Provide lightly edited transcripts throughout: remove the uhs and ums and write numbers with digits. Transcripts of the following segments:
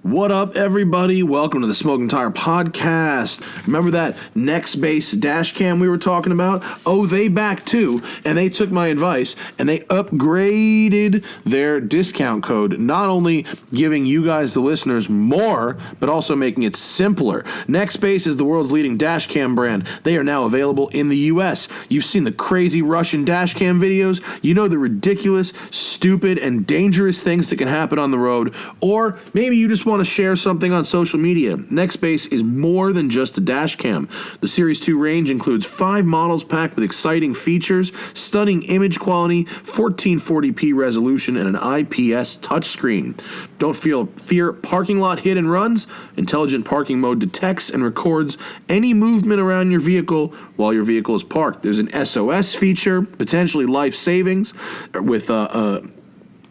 What up, everybody? Welcome to the Smoking Tire Podcast. Remember that Nextbase dash cam we were talking about? Oh, they back too, and they took my advice, and they upgraded their discount code, not only giving you guys, the listeners, more, but also making it simpler. Nextbase is the world's leading dash cam brand. They are now available in the U.S. You've seen the crazy Russian dash cam videos. You know the ridiculous, stupid, and dangerous things that can happen on the road, or maybe you just want to share something on social media. Nextbase is more than just a dash cam. The Series 2 range includes 5 models packed with exciting features, stunning image quality, 1440p resolution, and an IPS touchscreen. Don't fear parking lot hit and runs. Intelligent parking mode detects and records any movement around your vehicle while your vehicle is parked. There's an SOS feature, potentially life savings, with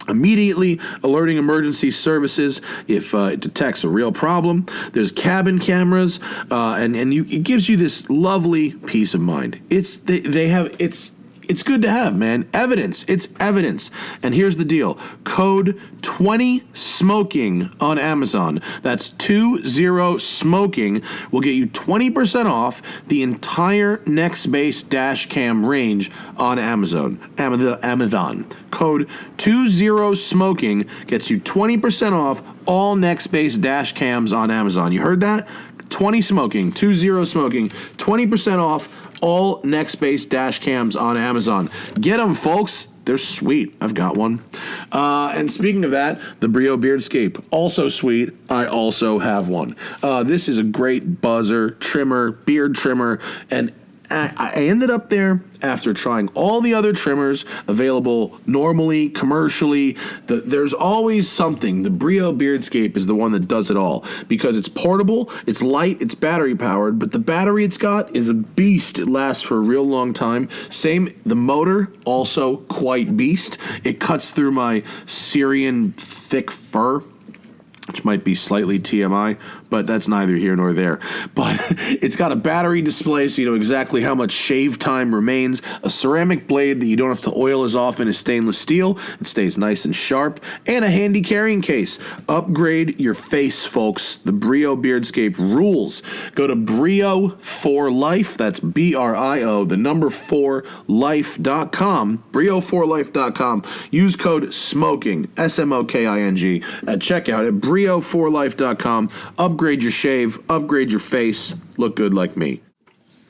immediately alerting emergency services if it detects a real problem. There's cabin cameras, it gives you this lovely peace of mind. It's good to have, man. Evidence. It's evidence. And here's the deal. Code 20SMOKING on Amazon. That's 20SMOKING will get you 20% off the entire Nextbase dash cam range on Amazon. Code 20SMOKING gets you 20% off all Nextbase dash cams on Amazon. You heard that? 20SMOKING, 20SMOKING, 20% off all Nextbase dash cams on Amazon. Get them, folks. They're sweet. I've got one. And speaking of that, the Brio Beardscape, also sweet. I also have one. This is a great buzzer, trimmer, beard trimmer, and I ended up there after trying all the other trimmers available normally, commercially. There's always something. The Brio Beardscape is the one that does it all because it's portable, it's light, it's battery powered, but the battery it's got is a beast. It lasts for a real long time. Same, the motor, also quite beast. It cuts through my Syrian thick fur, which might be slightly TMI, but that's neither here nor there. But it's got a battery display so you know exactly how much shave time remains, a ceramic blade that you don't have to oil as often as stainless steel. It stays nice and sharp, and a handy carrying case. Upgrade your face, folks. The Brio Beardscape rules. Go to Brio for Life. That's BRIO, the number 4life.com. Brio4life.com. Use code SMOKING, SMOKING, at checkout at Brio4life.com. Upgrade your shave, upgrade your face, look good like me.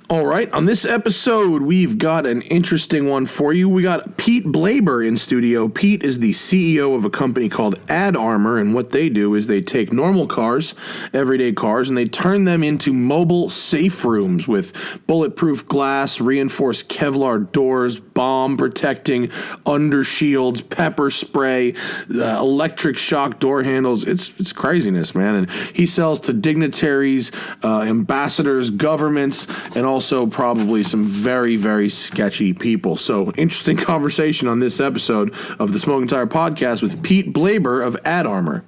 All right, on this episode, we've got an interesting one for you. We got Pete Blaber in studio. Pete is the CEO of a company called AdArmor, and what they do is they take normal cars, everyday cars, and they turn them into mobile safe rooms with bulletproof glass, reinforced Kevlar doors, bomb-protecting undershields, pepper spray, electric shock door handles. It's craziness, man. And he sells to dignitaries, ambassadors, governments, and also probably some very, very sketchy people. So, interesting conversation on this episode of the Smoking Tire Podcast with Pete Blaber of AdArmor.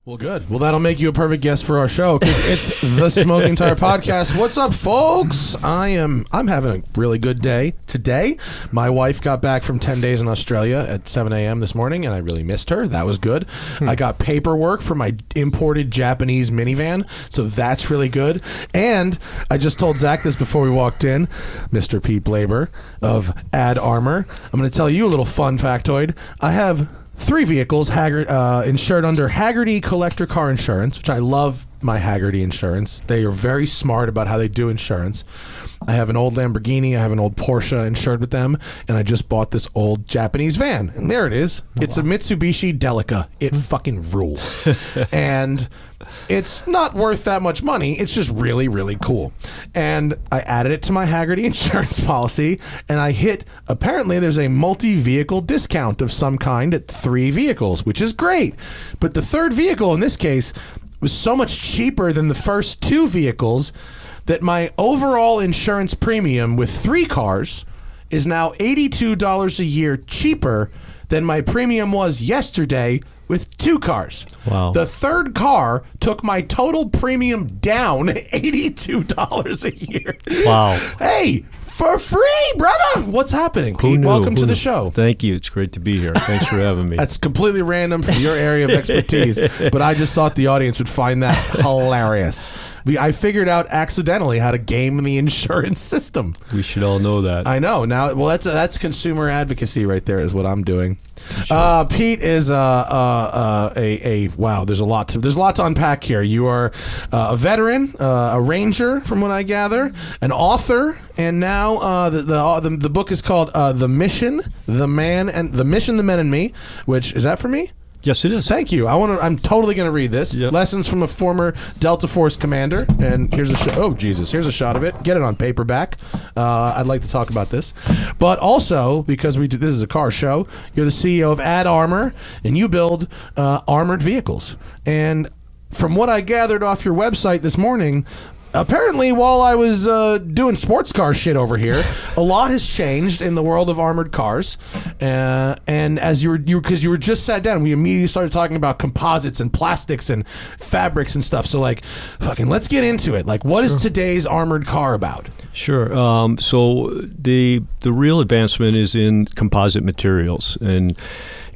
Well, good. Well, that'll make you a perfect guest for our show because it's the Smoking Tire Podcast. What's up, folks? I'm having a really good day today. My wife got back from 10 days in Australia at 7 a.m. this morning, and I really missed her. That was good. I got paperwork for my imported Japanese minivan, so that's really good. And I just told Zach this before we walked in, Mr. Pete Blaber of AdArmor. I'm going to tell you a little fun factoid. I have 3 vehicles insured under Hagerty Collector Car Insurance, which I love my Hagerty insurance. They are very smart about how they do insurance. I have an old Lamborghini, I have an old Porsche insured with them, and I just bought this old Japanese van. And there it is. It's a Mitsubishi Delica. It fucking rules. And it's not worth that much money. It's just really, really cool. And I added it to my Hagerty insurance policy, and I hit, apparently there's a multi-vehicle discount of some kind at 3 vehicles, which is great. But the 3rd vehicle in this case was so much cheaper than the first 2 vehicles that my overall insurance premium with 3 cars is now $82 a year cheaper than my premium was yesterday with 2 cars. Wow. The third car took my total premium down $82 a year. Wow. Hey, for free, brother. What's happening, Pete? Who knew? Welcome to Who the knew? show. Thank you. It's great to be here. Thanks for having me. That's completely random from your area of expertise, but I just thought the audience would find that hilarious. I figured out accidentally how to game the insurance system. We should all know that. I know. Now, well, that's consumer advocacy right there is what I'm doing. Pete is wow. There's a lot to unpack here. You are a veteran, a ranger, from what I gather, an author, and now the book is called "The Mission, the Man and Me," which is that for me? Yes, it is. Thank you. I'm totally going to read this. Yep. Lessons from a former Delta Force commander. And here's a shot. Oh, Jesus. Here's a shot of it. Get it on paperback. I'd like to talk about this. But also, because this is a car show, you're the CEO of Ad Armor, and you build armored vehicles. And from what I gathered off your website this morning, apparently, while I was doing sports car shit over here, a lot has changed in the world of armored cars. And as because you were just sat down, we immediately started talking about composites and plastics and fabrics and stuff. So, like, fucking, let's get into it. Like, what is today's armored car about? Sure. So the real advancement is in composite materials, and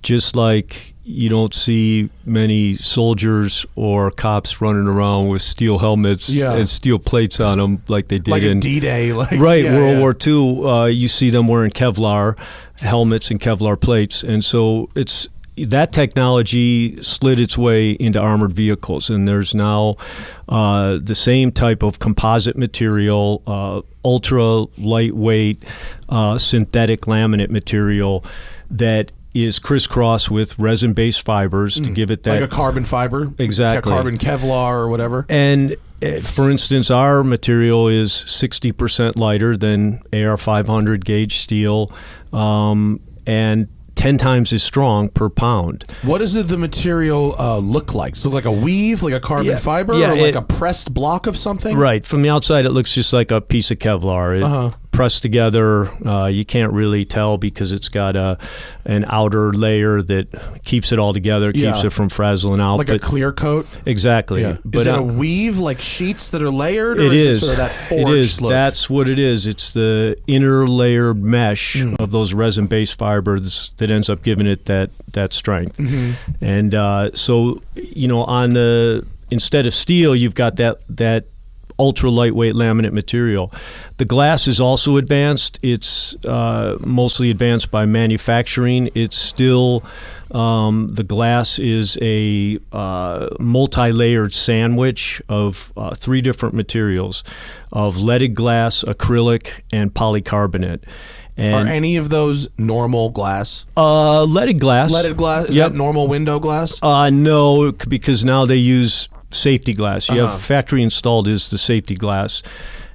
just like you don't see many soldiers or cops running around with steel helmets and steel plates on them like they did like in D-Day, World War II. You see them wearing Kevlar helmets and Kevlar plates, and so it's that technology slid its way into armored vehicles, and there's now the same type of composite material, ultra lightweight synthetic laminate material that is crisscrossed with resin-based fibers to give it that... Like a carbon fiber? Exactly. Carbon Kevlar or whatever? And, for instance, our material is 60% lighter than AR-500 gauge steel and 10 times as strong per pound. What does the material look like? Does it look like a weave, like a carbon fiber, or like a pressed block of something? Right. From the outside, it looks just like a piece of Kevlar. Pressed together, you can't really tell because it's got an outer layer that keeps it all together, keeps it from frazzling out. Like a clear coat? Exactly. Yeah. But, is it a weave, like sheets that are layered? Or it is. It sort of that forged it is. look? That's what it is. It's the inner layered mesh of those resin-based fibers that ends up giving it that strength. And so, instead of steel, you've got that ultra lightweight laminate material. The glass is also advanced. It's mostly advanced by manufacturing. It's still the glass is a multi-layered sandwich of 3 different materials of leaded glass, acrylic, and polycarbonate. And are any of those normal glass? Leaded glass. Leaded glass? Is that normal window glass? No, because now they use safety glass. You have factory installed is the safety glass,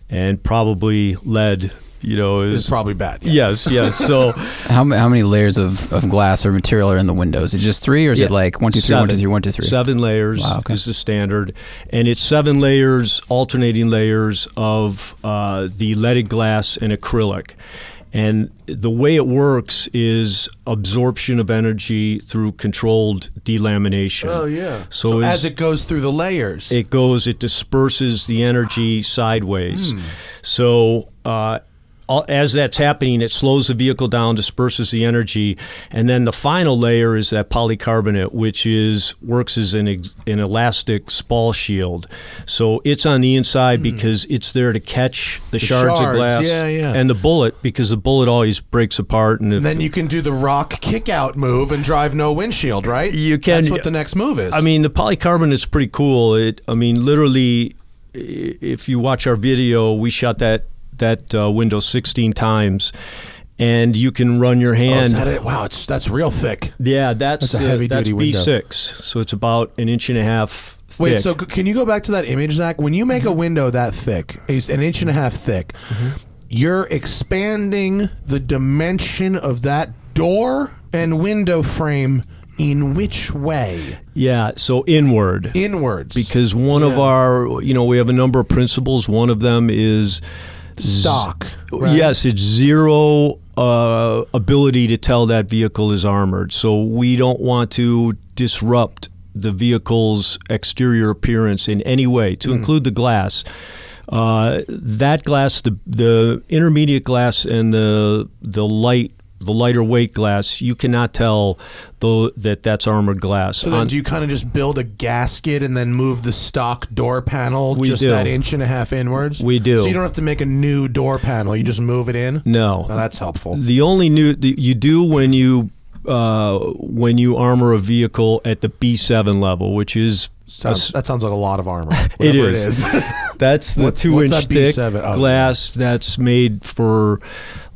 and probably lead, is probably bad. Yes. So how many layers of glass or material are in the window? Is it just 3, or is it like 1, 2, 3, 1, 2, 3, 1, 2, 3? 7 layers is the standard, and it's 7 layers, alternating layers of the leaded glass and acrylic. And the way it works is absorption of energy through controlled delamination. Oh, yeah. So as it goes through the layers. It disperses the energy sideways. So as that's happening, it slows the vehicle down, disperses the energy, and then the final layer is that polycarbonate, which works as an elastic spall shield. So it's on the inside because it's there to catch the shards of glass and the bullet, because the bullet always breaks apart. And then you can do the rock kick-out move and drive no windshield, right? You can. That's what the next move is. I mean, the polycarbonate's pretty cool. Literally, if you watch our video, we shot that window 16 times, and you can run your hand. Wow, that's real thick. Yeah, that's a heavy-duty window. B6, so it's about 1.5 inches thick. Wait, so can you go back to that image, Zach? When you make a window that thick, is 1.5 inches thick, you're expanding the dimension of that door and window frame. In which way? Yeah, so inward. Inwards. Because one of our, we have a number of principles. One of them is stock. Right? Yes, it's zero ability to tell that vehicle is armored. So we don't want to disrupt the vehicle's exterior appearance in any way, to include the glass. That glass, the intermediate glass and the lighter weight glass, you cannot tell though that's armored glass. So then do you kind of just build a gasket and then move the stock door panel that inch and a half inwards? We do. So you don't have to make a new door panel. You just move it in? No. Oh, that's helpful. The only you do when you armor a vehicle at the B7 level, which is that sounds like a lot of armor. It is. That's the 2-inch thick glass that's made for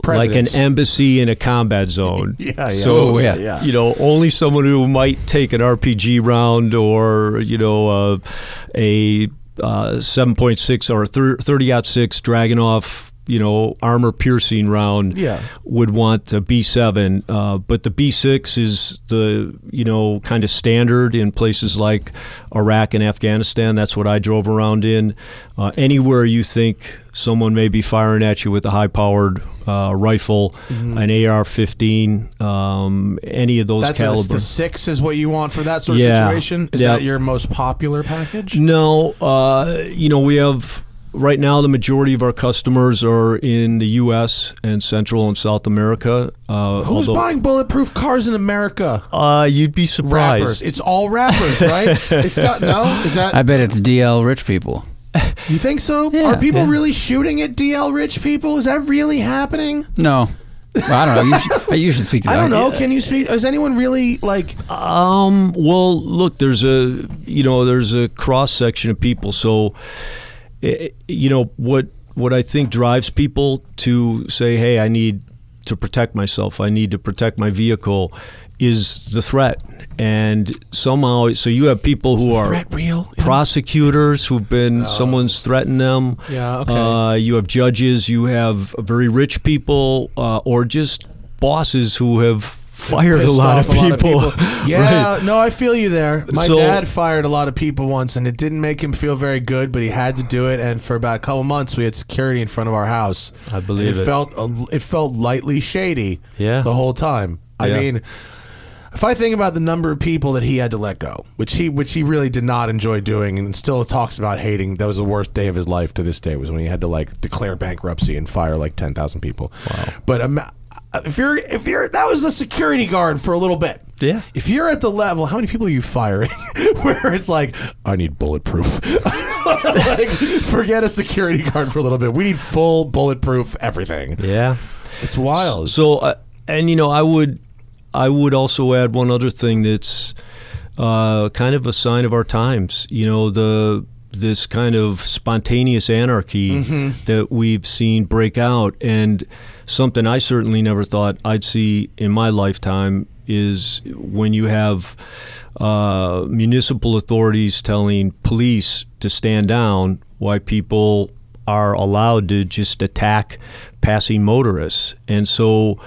presidents. Like an embassy in a combat zone. Yeah. So, only someone who might take an RPG round or, a 7.6 or 30-06 Dragunov, armor piercing round would want a B7, but the B6 is the kind of standard in places like Iraq and Afghanistan. That's what I drove around in. Anywhere you think someone may be firing at you with a high-powered rifle, an AR-15, any of those calibers. The 6 is what you want for that sort of situation? Is that your most popular package? No, we have. Right now, the majority of our customers are in the U.S. and Central and South America. Who's buying bulletproof cars in America? You'd be surprised. Rappers. It's all rappers, right? It's got Is that? I bet it's DL rich people. You think so? Yeah, Are people really shooting at DL rich people? Is that really happening? No. Well, I don't know. You should speak to that. I don't know. Can you speak? Is anyone really like? Well, look. There's a cross section of people. So. What I think drives people to say, hey, I need to protect myself, I need to protect my vehicle, is the threat. And somehow, so you have people who are real? prosecutors who've been, someone's threatened them. Yeah, okay. You have judges, you have very rich people, or just bosses who have fired a lot of people. Yeah, right. No, I feel you there. My dad fired a lot of people once, and it didn't make him feel very good, but he had to do it. And for about a couple months, we had security in front of our house. I believe it felt lightly shady. Yeah. The whole time. I mean, if I think about the number of people that he had to let go, which he really did not enjoy doing, and still talks about hating. That was the worst day of his life to this day. Was when he had to declare bankruptcy and fire 10,000 people. Wow. But if you're that was the security guard for a little bit. Yeah. If you're at the level, how many people are you firing? Where it's I need bulletproof. Forget a security guard for a little bit. We need full bulletproof everything. Yeah. It's wild. So, I would also add one other thing that's kind of a sign of our times. This kind of spontaneous anarchy that we've seen break out, and something I certainly never thought I'd see in my lifetime is when you have municipal authorities telling police to stand down while people are allowed to just attack passing motorists. And so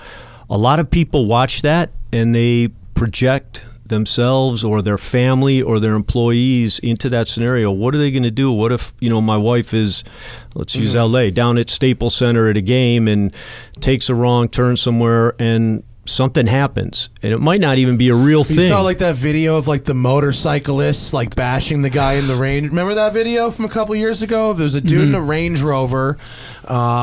a lot of people watch that and they project themselves or their family or their employees into that scenario. What are they going to do? What if, my wife is, let's use LA, down at Staples Center at a game and takes a wrong turn somewhere and something happens, and it might not even be a real thing. You saw that video of the motorcyclists bashing the guy in the Range. Remember that video from a couple years ago? There was a dude in a Range Rover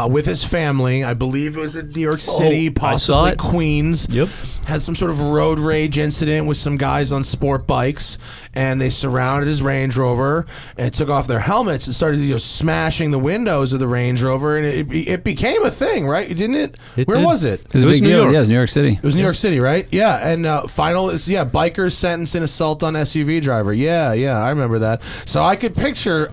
with his family. I believe it was in New York City, possibly Queens. Yep. Had some sort of road rage incident with some guys on sport bikes, and they surrounded his Range Rover and took off their helmets and started smashing the windows of the Range Rover, and it became a thing, right? Didn't it? Where was it? It was a big deal. Yeah, it was New York City. It was New York City, right? Yeah, and final is bikers sentenced in assault on SUV driver. Yeah, I remember that. So I could picture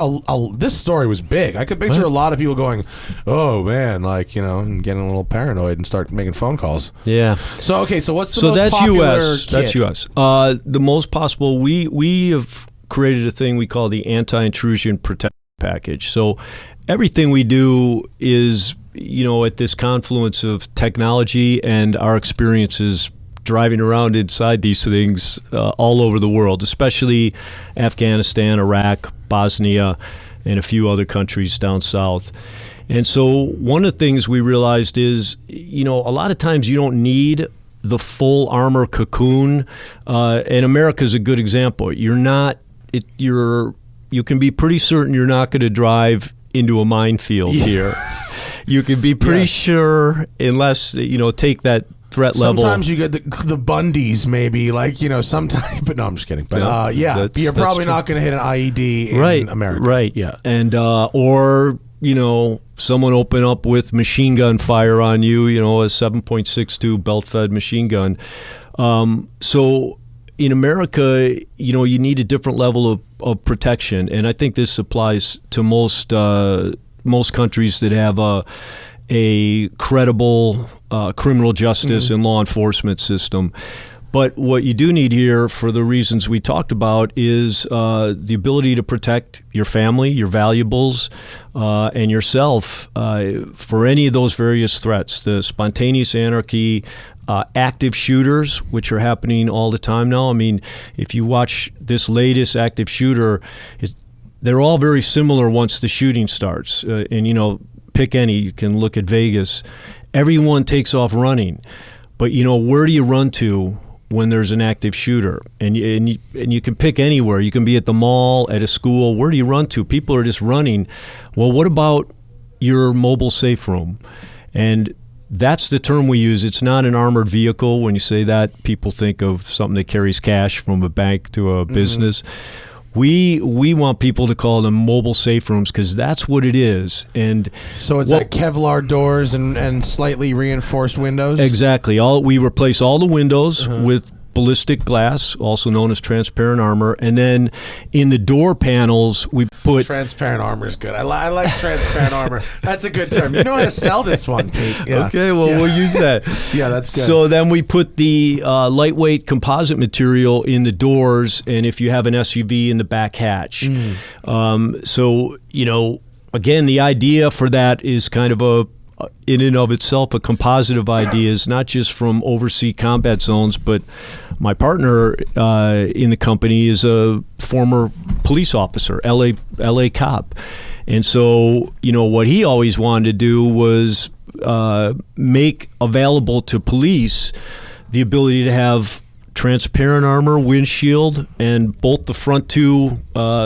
this story was big. I could picture a lot of people going, "Oh man," and getting a little paranoid and start making phone calls. Yeah. So so what's the most popular US. kit? That's US. The most possible. We have created a thing we call the Anti-Intrusion Package. So everything we do is at this confluence of technology and our experiences driving around inside these things all over the world, especially Afghanistan, Iraq, Bosnia. and a few other countries down south. And so one of the things we realized is, a lot of times you don't need the full armor cocoon, and America's a good example. You can be pretty certain you're not going to drive into a minefield here. You can be pretty sure, unless take that threat level. Sometimes you get the Bundys, maybe, sometimes. But no, I'm just kidding. But you're probably not going to hit an IED in America. Right. Yeah. And or someone open up with machine gun fire on you. A 7.62 belt-fed machine gun. So in America, you need a different level of protection, and I think this applies to most countries that have a credible criminal justice and law enforcement system. But what you do need here, for the reasons we talked about, is the ability to protect your family, your valuables, and yourself for any of those various threats. The spontaneous anarchy, active shooters, which are happening all the time now. I mean, if you watch this latest active shooter, they're all very similar once the shooting starts. And, pick any. You can look at Vegas. Everyone takes off running. But, where do you run to when there's an active shooter? And you can pick anywhere. You can be at the mall, at a school. Where do you run to? People are just running. Well, what about your mobile safe room? And that's the term we use. It's not an armored vehicle. When you say that, people think of something that carries cash from a bank to a business. We want people to call them mobile safe rooms, because that's what it is. And so it's like Kevlar doors and slightly reinforced windows? Exactly. We replace all the windows with ballistic glass, also known as transparent armor, and then in the door panels we put... Transparent armor is good. I like transparent armor. That's a good term. You know how to sell this one, Pete. Yeah. Okay, well, we'll use that. Yeah, that's good. So then we put the lightweight composite material in the doors, and if you have an SUV, in the back hatch. So, again, the idea for that is kind of in and of itself, a composite of ideas, not just from overseas combat zones, but my partner in the company is a former police officer, LA cop. And so, what he always wanted to do was make available to police the ability to have transparent armor, windshield, and both the front two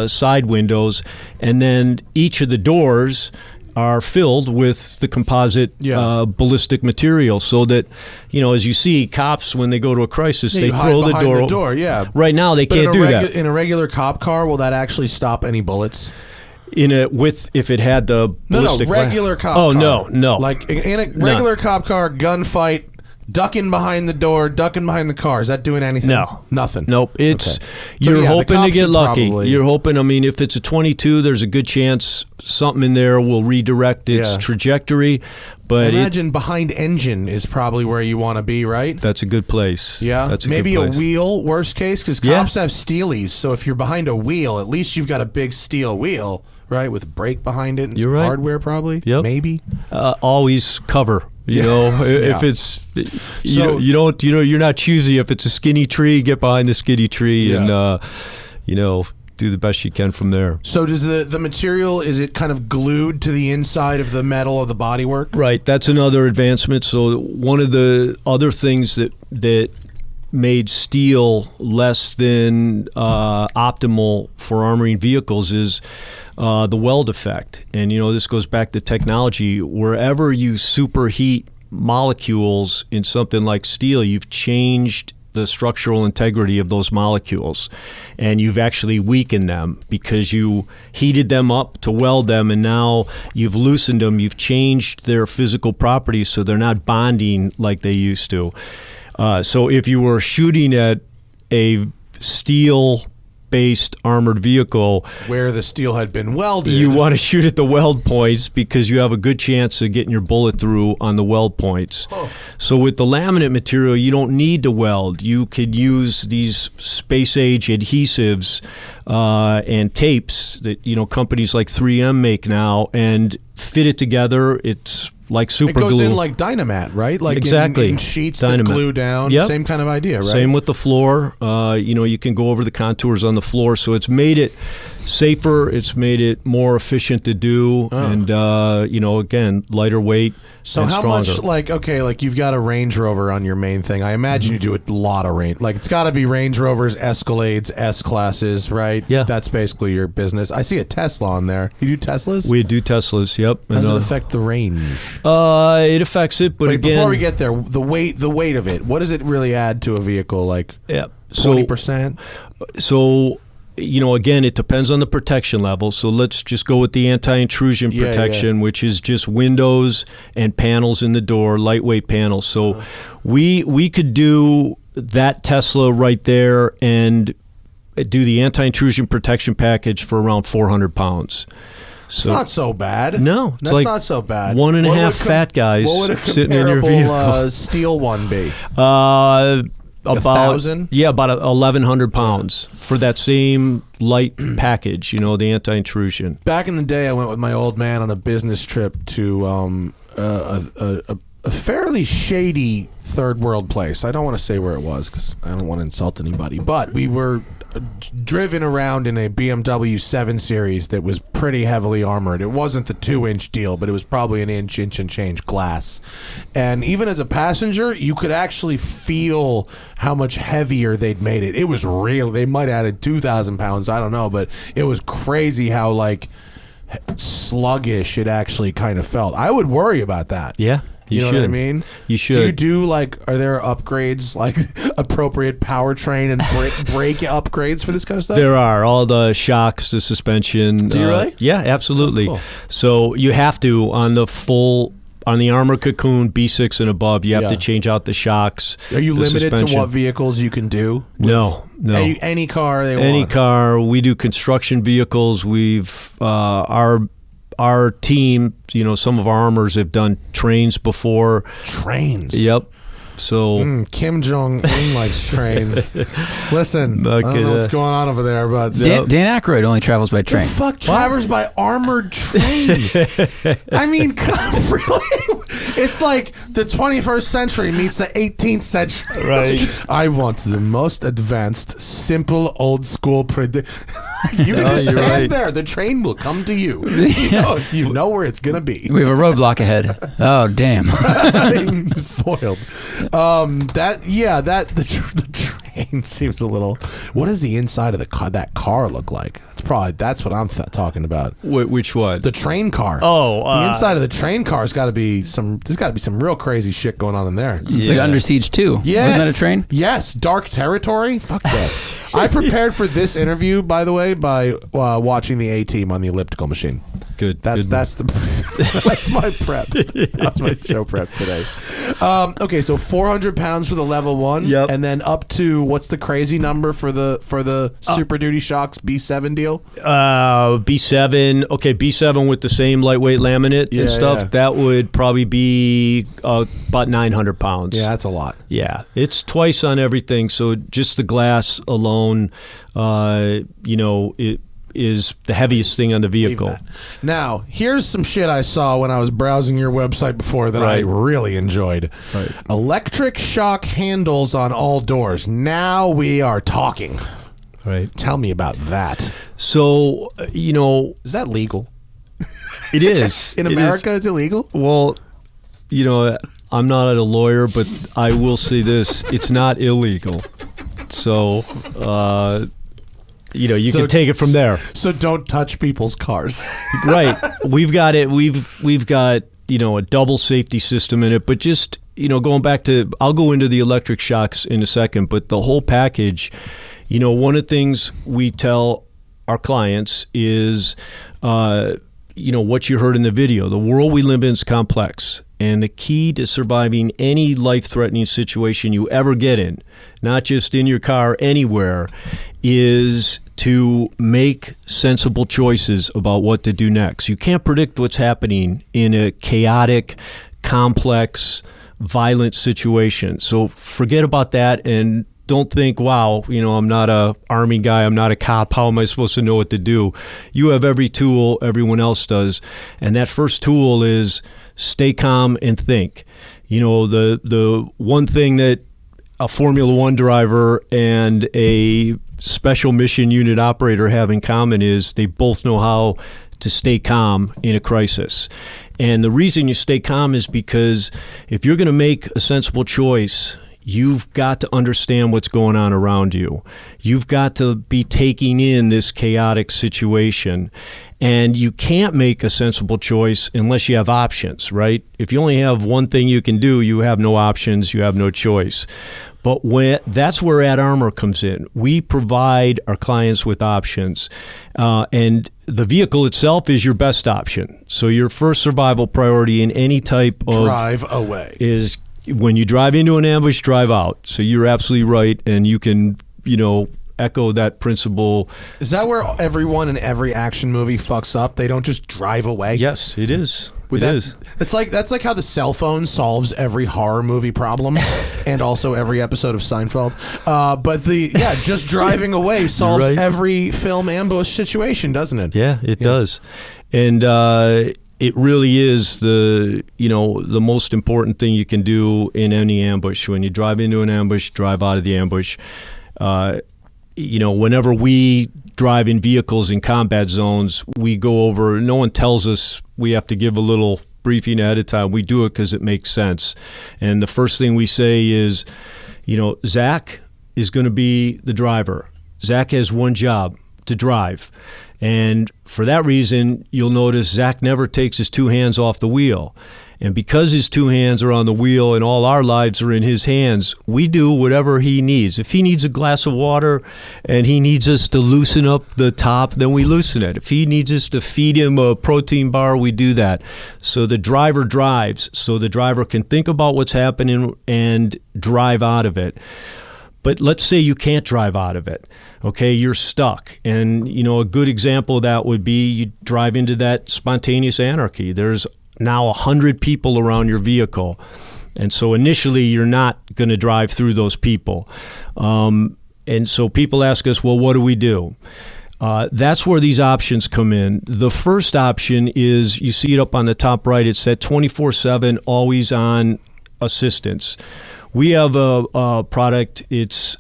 side windows, and then each of the doors are filled with the composite ballistic material, so that, as you see, cops, when they go to a crisis, they throw the door. The door, yeah. Right now, they can't do that. In a regular cop car, will that actually stop any bullets? If it had the ballistic regular cop car. Oh, no. Like in a regular cop car, gunfight, ducking behind the door, ducking behind the car. Is that doing anything? No. Nothing? Nope. It's you're hoping to get lucky. You're hoping, if it's a 22, there's a good chance something in there will redirect its trajectory. But imagine behind engine is probably where you want to be, right? That's a good place. Yeah. That's maybe good place. A wheel, worst case, because cops have steelies. So if you're behind a wheel, at least you've got a big steel wheel, right, with a brake behind it and some hardware, probably. Yep. Maybe. Always cover. If it's you're not choosy. If it's a skinny tree, get behind the skinny tree and do the best you can from there. So does the material, is it kind of glued to the inside of the metal of the bodywork? Right. That's another advancement. So one of the other things that made steel less than optimal for armoring vehicles is the weld effect. And, this goes back to technology. Wherever you superheat molecules in something like steel, you've changed the structural integrity of those molecules, and you've actually weakened them because you heated them up to weld them, and now you've loosened them. You've changed their physical properties so they're not bonding like they used to. So if you were shooting at a steel-based armored vehicle where the steel had been welded, you want to shoot at the weld points because you have a good chance of getting your bullet through on the weld points. So with the laminate material, you don't need to weld. You could use these space-age adhesives and tapes that companies like 3M make now and fit it together. It's like super glue. It goes in like Dynamat, right? Like exactly. in sheets Dynamat. that glue down. Yep. Same kind of idea, right? Same with the floor. You can go over the contours on the floor. So it's made it safer. It's made it more efficient to do, and again, lighter weight. So and how stronger. much, like you've got a Range Rover on your main thing. I imagine you do a lot of range. Like, it's got to be Range Rovers, Escalades, S-Classes, right? Yeah. That's basically your business. I see a Tesla on there. You do Teslas? We do Teslas. Yep. How does it affect the range? It affects it, but Wait, again, before we get there, the weight of it. What does it really add to a vehicle? Like 20%? So, again, it depends on the protection level. So let's just go with the anti-intrusion protection, which is just windows and panels in the door, lightweight panels. So we could do that Tesla right there and do the anti-intrusion protection package for around 400 pounds. So, it's not so bad. No, that's not so bad. 1.5 fat guys sitting in your vehicle. Steel one be? About 1,000? Yeah, about 1,100 pounds for that same light package. The anti-intrusion. Back in the day, I went with my old man on a business trip to a fairly shady third world place. I don't want to say where it was because I don't want to insult anybody. But we were driven around in a BMW 7 Series that was pretty heavily armored. It wasn't the 2-inch deal, but it was probably an inch and change glass. And even as a passenger, you could actually feel how much heavier they'd made it. It was real. They might have added 2,000 pounds. I don't know, but it was crazy how sluggish it actually kind of felt. I would worry about that. Yeah. You know what I mean? You should. Do you do are there upgrades, like appropriate powertrain and brake upgrades for this kind of stuff? There are. All the shocks, the suspension. Do you really? Yeah, absolutely. Oh, cool. So you have to, on the Armor Cocoon B6 and above, you have to change out the shocks. Are you limited suspension. to what vehicles you can do? No. Any car they want? Any car. We do construction vehicles. We've, our team, some of our armors have done trains before. Trains? Yep. So Kim Jong-un likes trains. Listen, I don't know what's going on over there, but Dan Aykroyd only travels by train. The fuck travels by armored train? I mean, really? It's like the 21st century meets the 18th century. Right. I want the most advanced, simple, old school You can just stand there. The train will come to you. You know where it's going to be. We have a roadblock ahead. Oh, damn. Foiled. The train seems a little. What does the inside of that car look like? That's what I'm talking about. Which one? The train car. Oh, the inside of the train car has got to be some. There's got to be some real crazy shit going on in there. It's like Under Siege 2. Yes. Wasn't that a train? Yes. Dark Territory. Fuck that. I prepared for this interview, by the way, by watching the A-Team on the elliptical machine. Good. That's my prep. That's my show prep today. Okay, so 400 pounds for the level 1, and then up to what's the crazy number for the Super Duty Shocks B7 deal? B7. Okay, B7 with the same lightweight laminate and stuff. Yeah. That would probably be about 900 pounds. Yeah, that's a lot. Yeah, it's twice on everything. So just the glass alone, it is the heaviest thing on the vehicle. Now, here's some shit I saw when I was browsing your website before that I really enjoyed. Right. Electric shock handles on all doors. Now we are talking. Right. Tell me about that. So, is that legal? It is. In America, is it legal? Well, I'm not a lawyer, but I will say this. It's not illegal. So, you can take it from there. So don't touch people's cars. Right. We've got it. We've got, a double safety system in it. But just, going back to, I'll go into the electric shocks in a second, but the whole package, one of the things we tell our clients is, what you heard in the video. The world we live in is complex. And the key to surviving any life-threatening situation you ever get in, not just in your car, anywhere, is to make sensible choices about what to do next. You can't predict what's happening in a chaotic, complex, violent situation. So forget about that and don't think, wow, I'm not a Army guy, I'm not a cop, how am I supposed to know what to do? You have every tool everyone else does. And that first tool is stay calm and think. The one thing that a Formula One driver and a special mission unit operator have in common is they both know how to stay calm in a crisis. And the reason you stay calm is because if you're going to make a sensible choice, you've got to understand what's going on around you. You've got to be taking in this chaotic situation. And you can't make a sensible choice unless you have options, right? If you only have one thing you can do, you have no options, you have no choice. But that's where At Armor comes in. We provide our clients with options. And the vehicle itself is your best option. So your first survival priority in any type of... Drive away. ...is when you drive into an ambush, drive out. So you're absolutely right. And you can, echo that principle. Is that where everyone in every action movie fucks up? They don't just drive away? Yes, it is. That's like how the cell phone solves every horror movie problem, and also every episode of Seinfeld. But just driving away solves every film ambush situation, doesn't it? Yeah, it does. And it really is the most important thing you can do in any ambush. When you drive into an ambush, drive out of the ambush. Whenever we drive in vehicles in combat zones, we go over, no one tells us we have to give a little briefing ahead of time. We do it because it makes sense. And the first thing we say is, Zach is going to be the driver. Zach has one job, to drive. And for that reason, you'll notice Zach never takes his two hands off the wheel. And because his two hands are on the wheel and all our lives are in his hands, we do whatever he needs. If he needs a glass of water and he needs us to loosen up the top, then we loosen it. If he needs us to feed him a protein bar, we do that. So the driver drives, so the driver can think about what's happening and drive out of it. But let's say you can't drive out of it. Okay, you're stuck. And, a good example of that would be you drive into that spontaneous anarchy. There's now 100 people around your vehicle. And so initially you're not going to drive through those people. And so people ask us, well, what do we do? That's where these options come in. The first option is, you see it up on the top right, it's that 24/7 always on assistance. We have a product, it's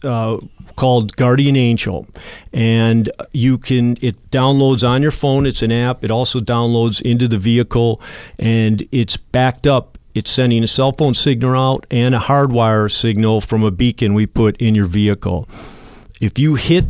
called Guardian Angel, and it downloads on your phone. It's an app. It also downloads into the vehicle, and it's backed up. It's sending a cell phone signal out and a hardwire signal from a beacon we put in your vehicle. If you hit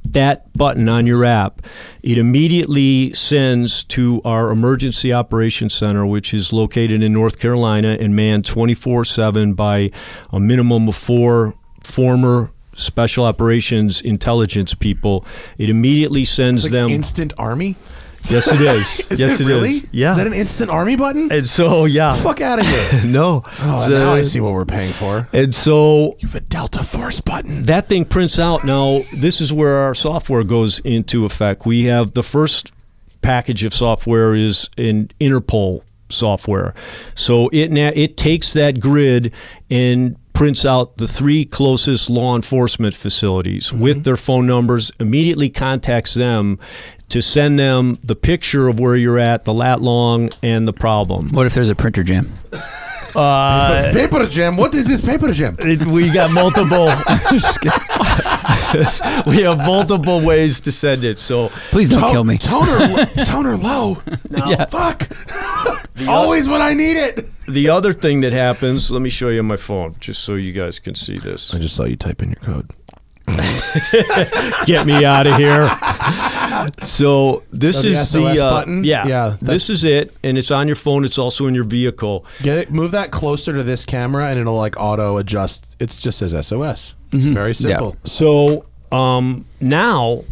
that button on your app, it immediately sends to our emergency operations center, which is located in North Carolina and manned 24/7 by a minimum of 4 former special operations intelligence people. It immediately sends them instant army. Yes, it is. Yes, it really? is. Yeah. Is that an instant army button? And so, yeah. Fuck out of here. No. Oh, now I see what we're paying for. And so you have a Delta Force button. That thing prints out. Now, this is where our software goes into effect. We have the first package of software is an Interpol software. So it takes that grid and prints out the 3 closest law enforcement facilities with their phone numbers, immediately contacts them to send them the picture of where you're at, the lat long, and the problem. What if there's a printer jam? Paper jam? What is this paper jam? We got multiple. We have multiple ways to send it. So please don't kill me. Toner low. No. Yeah. Fuck. Always when I need it. The other thing that happens, let me show you on my phone, just so you guys can see this. I just saw you type in your code. Get me out of here. So this is the SOS button. Yeah. This is it, and it's on your phone. It's also in your vehicle. Get it. Move that closer to this camera, and it'll auto adjust. It just says SOS. It's very simple. Yeah. So now,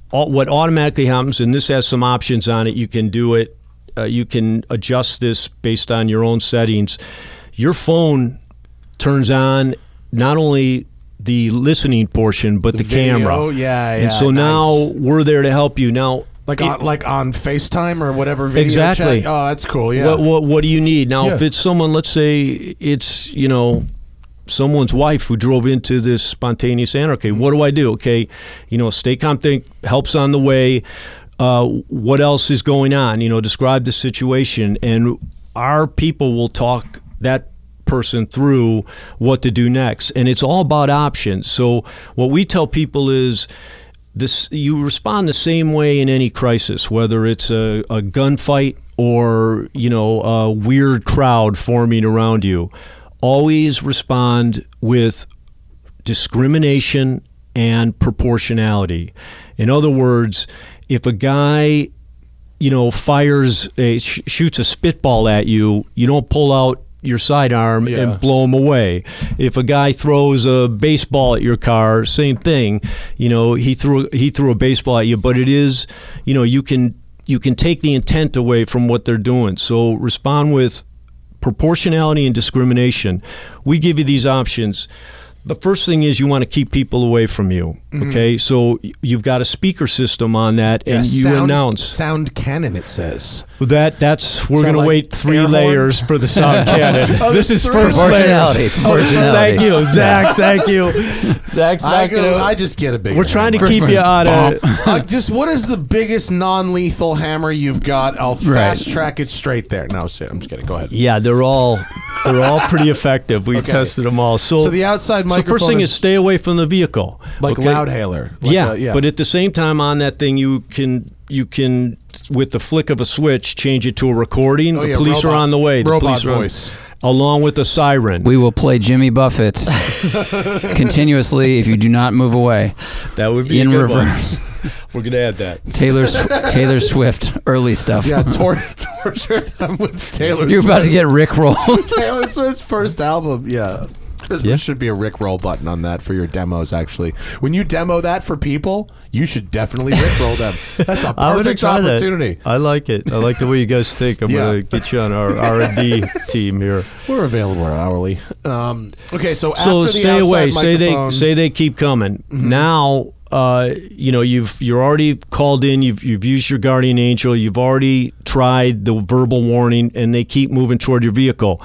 what automatically happens, and this has some options on it. You can do it. You can adjust this based on your own settings. Your phone turns on not only the listening portion, but the camera. Oh yeah. And so now we're there to help you. Now, on FaceTime or whatever video exactly. chat. Oh, that's cool. Yeah. What do you need now? If it's someone, let's say it's someone's wife who drove into this spontaneous anarchy. What do I do? Okay, stay calm. Think help's on the way. What else is going on? Describe the situation, and our people will talk that person through what to do next. And it's all about options. So what we tell people is this: you respond the same way in any crisis, whether it's a gunfight or, a weird crowd forming around you. Always respond with discrimination and proportionality. In other words, if a guy, shoots a spitball at you, you don't pull out your sidearm and blow him away. If a guy throws a baseball at your car, same thing. He threw a baseball at you, but it is, you can take the intent away from what they're doing. So respond with proportionality and discrimination. We give you these options. The first thing is you want to keep people away from you. Okay, so you've got a speaker system on that, and you announce sound cannon. It says we're going to wait 3 layers for the sound cannon. This is first proportionality. Thank you, Zach. Thank you. Zach's not going to. I just get a big. We're trying to keep you out of. Just what is the biggest non-lethal hammer you've got? I'll fast track it straight there. No, I'm just kidding. Go ahead. Yeah, they're all pretty effective. We tested them all. So the outside microphone. So first thing is stay away from the vehicle. Like loudhailer. But at the same time on that thing you can with the flick of a switch change it to a recording. The police are on the way. The robot police voice. Along with a siren. We will play Jimmy Buffett continuously if you do not move away. That would be in a good reverse. One. We're going to add that. Taylor Swift, early stuff. Yeah, torture them with Taylor Swift. You're about to get rickrolled. Taylor Swift's first album, yeah. There should be a Rickroll button on that for your demos, actually. When you demo that for people, you should definitely Rickroll them. That's a perfect opportunity. I like it. I like the way you guys think. I'm going to get you on our R&D team here. We're available hourly. Okay, so after so the stay away. microphone, Say they keep coming. Now, you're already called in. You've used your guardian angel. You've already tried the verbal warning, and they keep moving toward your vehicle.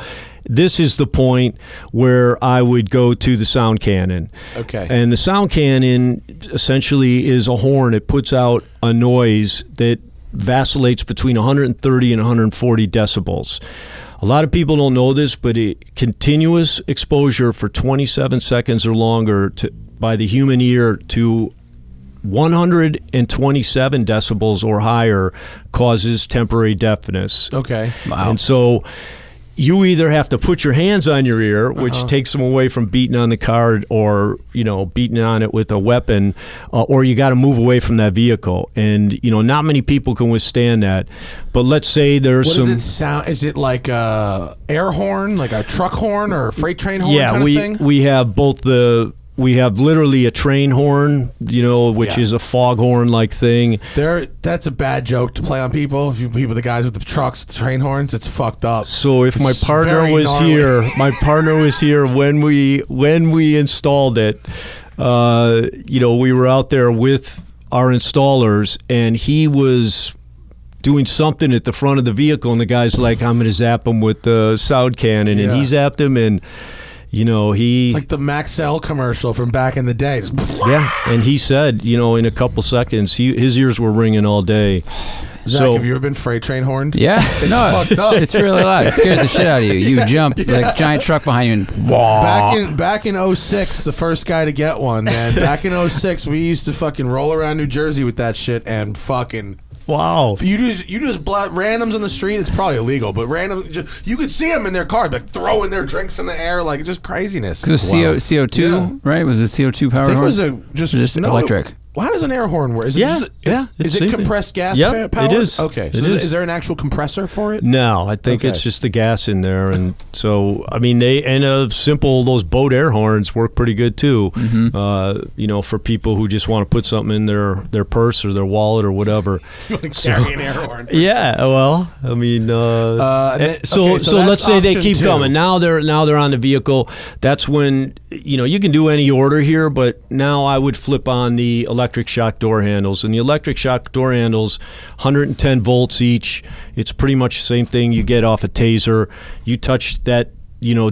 This is the point where I would go to the sound cannon. Okay. And the sound cannon essentially is a horn. It puts out a noise that vacillates between 130 and 140 decibels. A lot of people don't know this, but continuous exposure for 27 seconds or longer by the human ear to 127 decibels or higher causes temporary deafness. Okay. Wow. And so you either have to put your hands on your ear, which takes them away from beating on the car or, beating on it with a weapon, or you got to move away from that vehicle. And, not many people can withstand that. But let's say there's What does it sound? Is it like a air horn, like a truck horn or a freight train horn kind of thing? We have both we have literally a train horn, which is a foghorn-like thing. That's a bad joke to play on people. If the guys with the trucks, the train horns, it's fucked up. So if my partner was here when we installed it, we were out there with our installers, and he was doing something at the front of the vehicle, and the guy's like, "I'm going to zap him with the sound cannon," and he zapped him, and. It's like the Maxell commercial from back in the day. Yeah, and he said, in a couple seconds, his ears were ringing all day. Zach, have you ever been freight train horned? Yeah. It's fucked up. It's really loud. It scares the shit out of you. You jump, like giant truck behind you, and wah. Back in 06, the first guy to get one, man. Back in 06, we used to fucking roll around New Jersey with that shit and fucking... Wow! You just randoms on the street. It's probably illegal, but you could see them in their car, like throwing their drinks in the air, like just craziness. Because CO2, right? Was it CO2 powered? I think horn? It was just electric. How does an air horn work? Is it compressed gas powered? It is. Okay. So is there an actual compressor for it? No, I think it's just the gas in there, and so those boat air horns work pretty good too. Mm-hmm. For people who just want to put something in their purse or their wallet or whatever. You want to carry an air horn? Yeah. Well, I mean, so let's say they keep coming. Now they're on the vehicle. That's when you can do any order here, but now I would flip on the electric shock door handles, and the electric shock door handles 110 volts each. It's pretty much the same thing you get off a taser. You touch that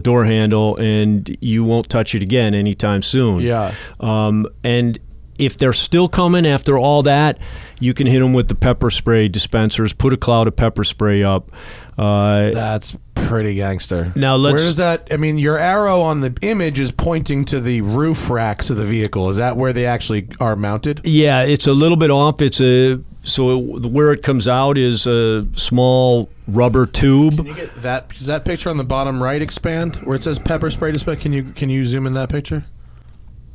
door handle and you won't touch it again anytime soon. Yeah. And if they're still coming after all that, you can hit them with the pepper spray dispensers. Put a cloud of pepper spray up. That's pretty gangster. Now where does that? I mean, your arrow on the image is pointing to the roof racks of the vehicle. Is that where they actually are mounted? Yeah, it's a little bit off. Where it comes out is a small rubber tube. Can you get that? Does that picture on the bottom right expand where it says pepper spray dispenser? Can you zoom in that picture?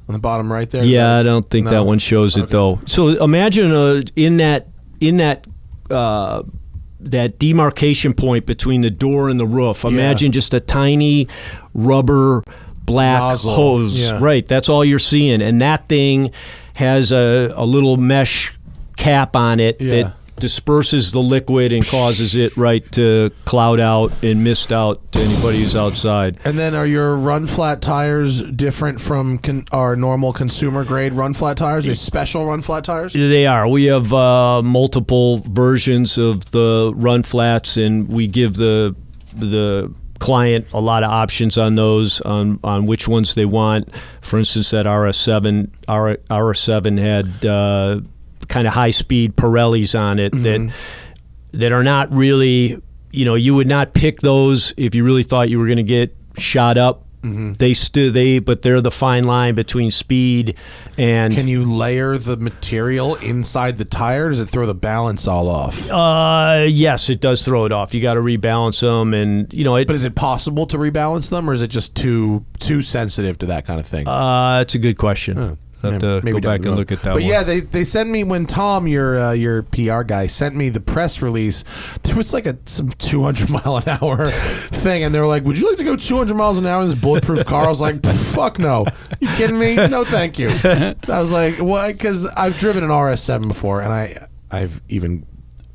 On the bottom right there? Yeah, I don't think that one shows it though. So imagine in that demarcation point between the door and the roof. Imagine just a tiny rubber black nozzle hose. Yeah. Right, that's all you're seeing. And that thing has a little mesh cap on it that disperses the liquid and causes it to cloud out and mist out to anybody who's outside. And then are your run flat tires different from our normal consumer grade run flat tires? Are they special run flat tires? They are. We have multiple versions of the run flats, and we give the client a lot of options on those, on which ones they want. For instance, that RS7 had kind of high-speed Pirellis on it that are not really, you would not pick those if you really thought you were going to get shot up. But they're the fine line between speed and. Can you layer the material inside the tire? Does it throw the balance all off? Yes, it does throw it off. You got to rebalance them, and But is it possible to rebalance them, or is it just too sensitive to that kind of thing? It's a good question. I'll have to go back and look at that one. But yeah, they sent me, when Tom, your PR guy, sent me the press release, there was like some 200 mile an hour thing, and they were like, would you like to go 200 miles an hour in this bulletproof car? I was like, fuck no. You kidding me? No, thank you. I was like, what? Because I've driven an RS7 before, and I've even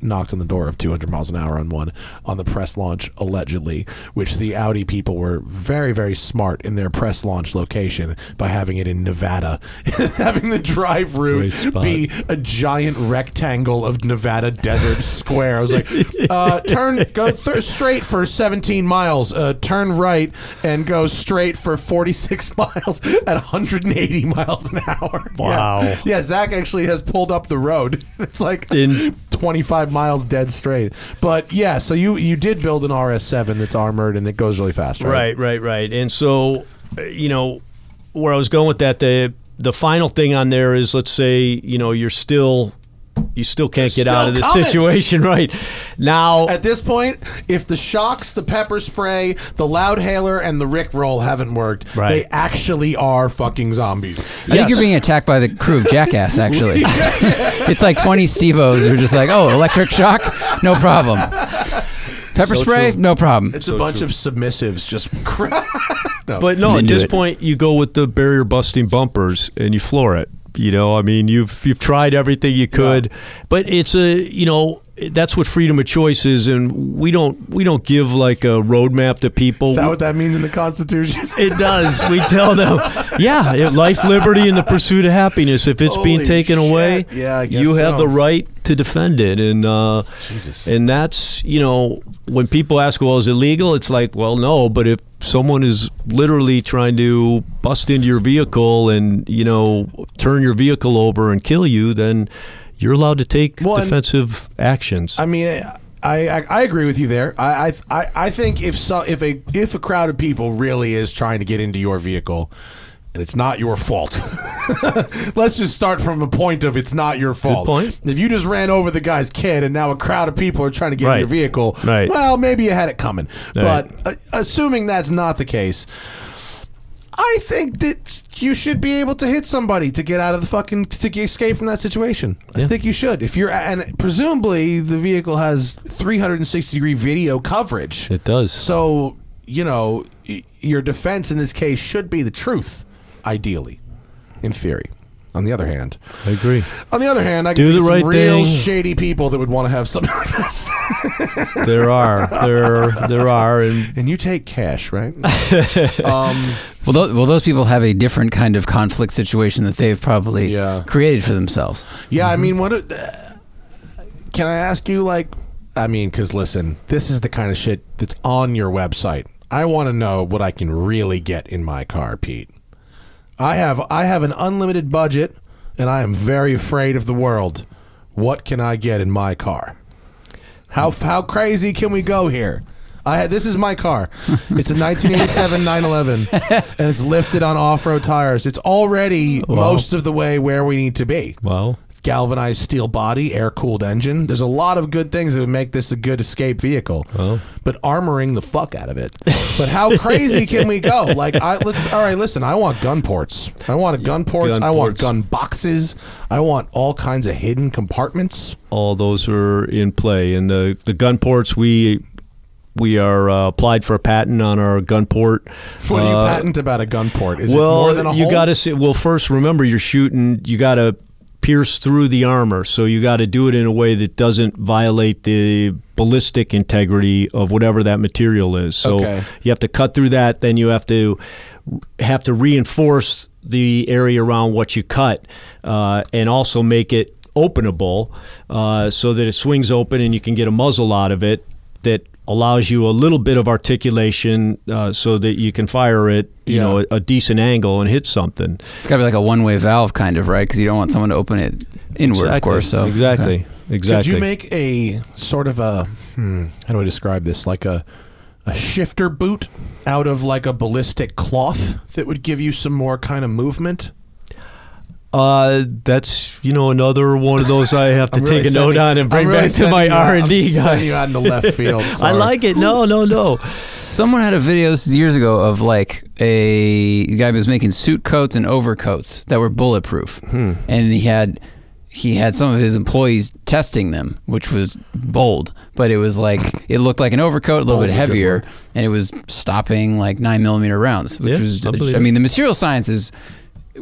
knocked on the door of 200 miles an hour on one on the press launch, allegedly, which the Audi people were very, very smart in their press launch location by having it in Nevada, having the drive route be a giant rectangle of Nevada desert square. I was like, go straight for 17 miles, turn right and go straight for 46 miles at 180 miles an hour. Wow. Yeah, Zach actually has pulled up the road. It's like in 25 miles dead straight. But yeah, so you did build an RS7 that's armored and it goes really fast, right? Right. And so, where I was going with that, the final thing on there is, let's say, you still can't get out of the situation right now. At this point, if the shocks, the pepper spray, the loud hailer, and the Rickroll haven't worked, they actually are fucking zombies. I think you're being attacked by the crew of Jackass, actually. It's like 20 Steve-Os who are just like, oh, electric shock? No problem. Pepper spray? True. No problem. It's a bunch of submissives just But no, at this point, you go with the barrier-busting bumpers and you floor it. You've tried everything you could, but it's that's what freedom of choice is, and we don't give like a roadmap to people. Is that what that means in the Constitution? It does. We tell them, life, liberty, and the pursuit of happiness. If it's being taken away, you have the right to defend it, and Jesus. And that's when people ask, well, is it legal? It's like, well, no, but if someone is literally trying to bust into your vehicle and turn your vehicle over and kill you, then you're allowed to take defensive actions. I mean, I agree with you there. I think if a crowd of people really is trying to get into your vehicle, and it's not your fault. Let's just start from a point of it's not your fault. Good point. If you just ran over the guy's kid and now a crowd of people are trying to get in your vehicle, well, maybe you had it coming. But assuming that's not the case, I think that you should be able to hit somebody to get out of to escape from that situation. I think you should. And presumably the vehicle has 360-degree video coverage. It does. So, your defense in this case should be the truth, ideally, in theory. On the other hand, I agree. On the other hand, I can see some real shady people that would want to have something like this. There are, and you take cash, right? Well, those people have a different kind of conflict situation that they've probably created for themselves. Yeah, I mean, can I ask you, because listen, this is the kind of shit that's on your website. I want to know what I can really get in my car, Pete. I have an unlimited budget and I am very afraid of the world. What can I get in my car? How crazy can we go here? This is my car. It's a 1987 911, and it's lifted on off-road tires. It's already most of the way where we need to be. Wow. Galvanized steel body, air-cooled engine. There's a lot of good things that would make this a good escape vehicle. Oh. But armoring the fuck out of it. But how crazy can we go? Like, all right, listen, I want gun ports. I want gun ports. I want gun boxes. I want all kinds of hidden compartments. All those are in play. And the gun ports, we are applied for a patent on our gun port. What do you patent about a gun port? Is it more than a hole? You got to well, first remember you're shooting. You got to pierce through the armor, so you got to do it in a way that doesn't violate the ballistic integrity of whatever that material is. So you have to cut through that. Then you have to reinforce the area around what you cut, and also make it openable, so that it swings open and you can get a muzzle out of it that allows you a little bit of articulation, so that you can fire it, you know, a decent angle and hit something. It's got to be like a one-way valve kind of, right? Because you don't want someone to open it inward, of course. So Exactly. Could you make a sort of a, how do I describe this? Like a shifter boot out of like a ballistic cloth that would give you some more kind of movement? That's another one of those I have to take a note on and bring back to my R&D guy. Sending you out into left field. I like it. No. Someone had a video years ago of like a guy who was making suit coats and overcoats that were bulletproof, and he had some of his employees testing them, which was bold, but it was like it looked like an overcoat, a little bit heavier, and it was stopping like 9mm rounds, which was. I mean, the material science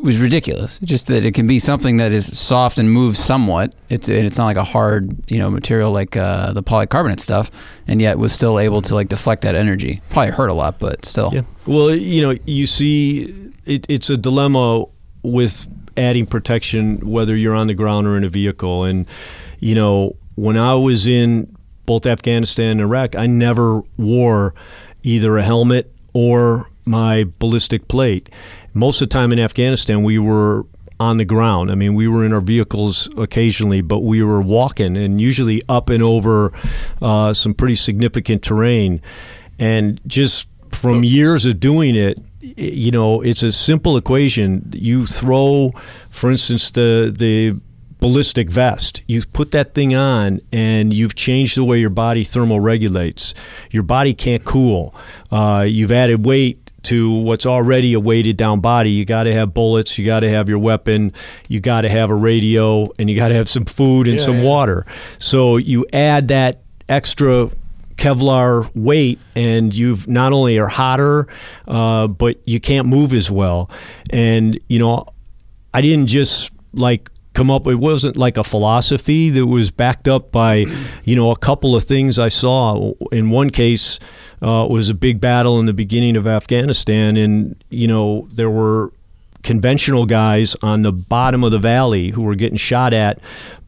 was ridiculous. Just that it can be something that is soft and moves somewhat. It's not like a hard, material like the polycarbonate stuff, and yet was still able to like deflect that energy. Probably hurt a lot, but still. Yeah. Well, you see, it's a dilemma with adding protection, whether you're on the ground or in a vehicle. And when I was in both Afghanistan and Iraq, I never wore either a helmet or my ballistic plate. Most of the time in Afghanistan, we were on the ground. I mean, we were in our vehicles occasionally, but we were walking, and usually up and over some pretty significant terrain. And just from years of doing it, it's a simple equation. You throw, for instance, the ballistic vest. You put that thing on, and you've changed the way your body thermoregulates. Your body can't cool. You've added weight to what's already a weighted down body. You got to have bullets, you got to have your weapon, you got to have a radio, and you got to have some food and some water. So you add that extra Kevlar weight, and you've not only are hotter, but you can't move as well. And I didn't just like come up. It wasn't like a philosophy that was backed up by a couple of things I saw. In one case, it was a big battle in the beginning of Afghanistan, and there were conventional guys on the bottom of the valley who were getting shot at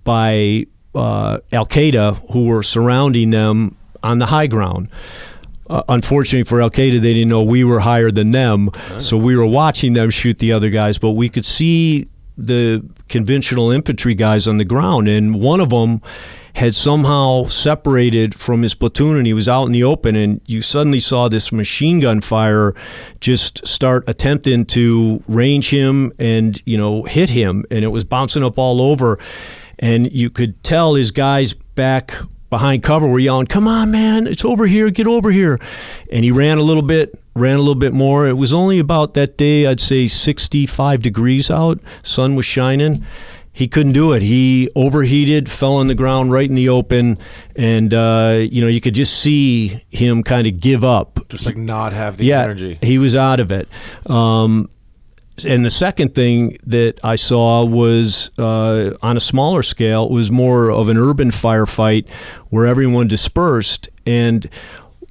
by Al-Qaeda, who were surrounding them on the high ground. Unfortunately for Al-Qaeda, they didn't know we were higher than them, so we were watching them shoot the other guys, but we could see the conventional infantry guys on the ground, and one of them had somehow separated from his platoon, and he was out in the open, and you suddenly saw this machine gun fire just start attempting to range him and hit him, and it was bouncing up all over, and you could tell his guys back behind cover were yelling, "Come on, man, it's over here, get over here." And he ran a little bit more. It was only about that day, I'd say 65 degrees out, sun was shining. He couldn't do it. He overheated, fell on the ground right in the open, and you could just see him kind of give up. Just like not have the energy. He was out of it. And the second thing that I saw was on a smaller scale, it was more of an urban firefight where everyone dispersed, and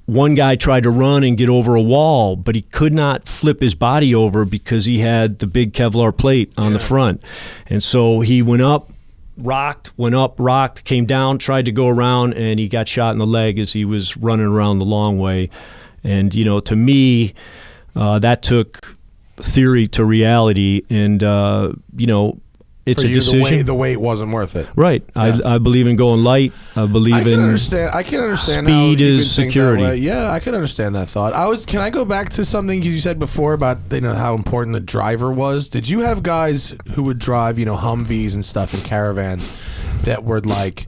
one guy tried to run and get over a wall, but he could not flip his body over because he had the big Kevlar plate on the front. And so he went up, rocked, came down, tried to go around, and he got shot in the leg as he was running around the long way. And, to me, that took theory to reality. And, it's For a you, decision. The weight wasn't worth it. Right. Yeah. I believe in going light. I believe I can in understand. I can understand. speed how you is can think that security. way. Yeah, I can understand that thought. Can I go back to something you said before about how important the driver was? Did you have guys who would drive Humvees and stuff and caravans that were like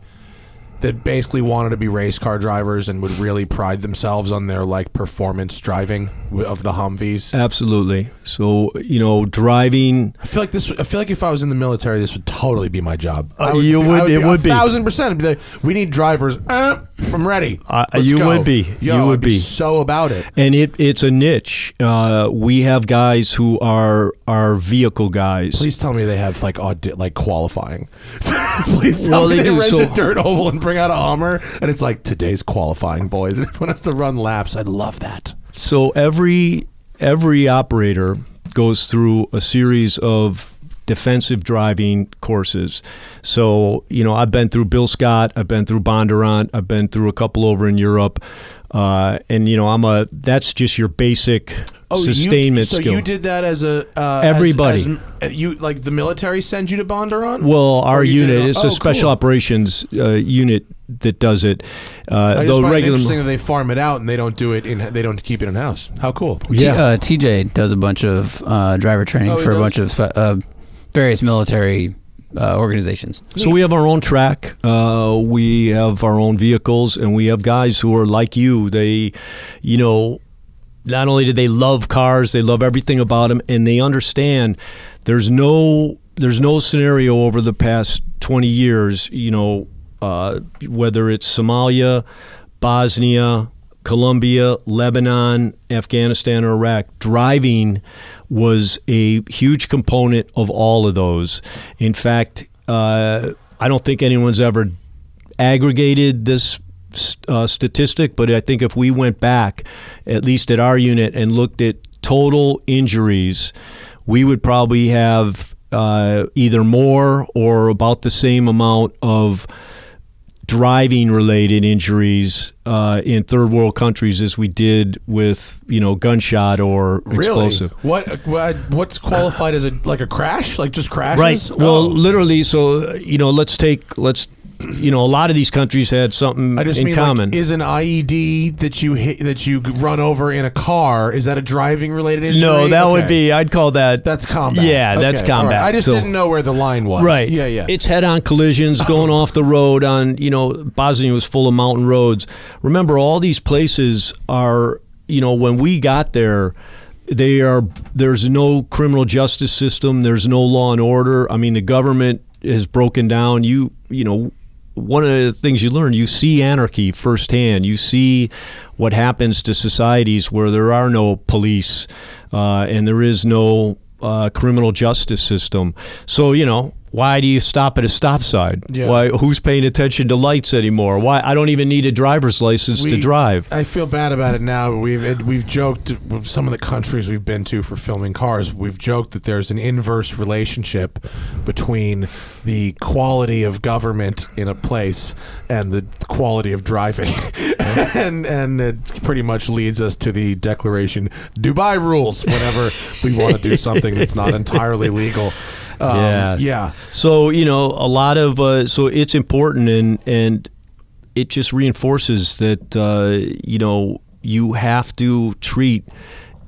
that basically wanted to be race car drivers and would really pride themselves on their like performance driving of the Humvees? Absolutely. So driving. I feel like if I was in the military, this would totally be my job. It would be 1,000%. It'd be like, we need drivers. I'm ready. Let's you go. would be. Yo, You would I'd be be. so about it. And it's a niche. We have guys who are vehicle guys. Please tell me they have like qualifying. Please tell me they do, rent so- a dirt oval and bring out a Hummer, and it's like today's qualifying, boys. And everyone has to run laps. I'd love that. So every operator goes through a series of defensive driving courses. So, I've been through Bill Scott, I've been through Bondurant, I've been through a couple over in Europe. And that's just your basic sustainment skill. So you did that as a everybody. You like the military sends you to Bondurant? Well, our you did unit it- is a special cool. operations unit that does it. I just find it interesting that they farm it out and they don't do it they don't keep it in house. How cool! Yeah. TJ does a bunch of driver training Oh, he for a does? bunch of various military organizations. So we have our own track, we have our own vehicles, and we have guys who are like you. They, not only do they love cars, they love everything about them, and they understand there's no scenario over the past 20 years, whether it's Somalia, Bosnia, Colombia, Lebanon, Afghanistan, or Iraq, driving was a huge component of all of those. In fact, I don't think anyone's ever aggregated this statistic, but I think if we went back, at least at our unit, and looked at total injuries, we would probably have either more or about the same amount of driving-related injuries in third world countries as we did with gunshot or explosive. What's qualified as a crash? Like just crashes? Right. Well, literally. So let's a lot of these countries had something I just in mean, common. Like, is an IED that you run over in a car, is that a driving related injury? No, that would Okay. be. I'd call that. That's combat. Yeah, that's Okay, all combat. right. I just So- didn't know where the line was. Right. Yeah. It's head-on collisions going off the road on, Bosnia was full of mountain roads. Remember, all these places are, when we got there, there's no criminal justice system. There's no law and order. I mean, the government has broken down. One of the things you learn, you see anarchy firsthand. You see what happens to societies where there are no police and there is no criminal justice system. So, why do you stop at a stop sign? Yeah. Why? Who's paying attention to lights anymore? Why? I don't even need a driver's license to drive. I feel bad about it now. We've joked with some of the countries we've been to for filming cars. We've joked that there's an inverse relationship between the quality of government in a place and the quality of driving, and it pretty much leads us to the declaration Dubai rules whenever we want to do something that's not entirely legal. Yeah. So a lot of so it's important, and it just reinforces that you have to treat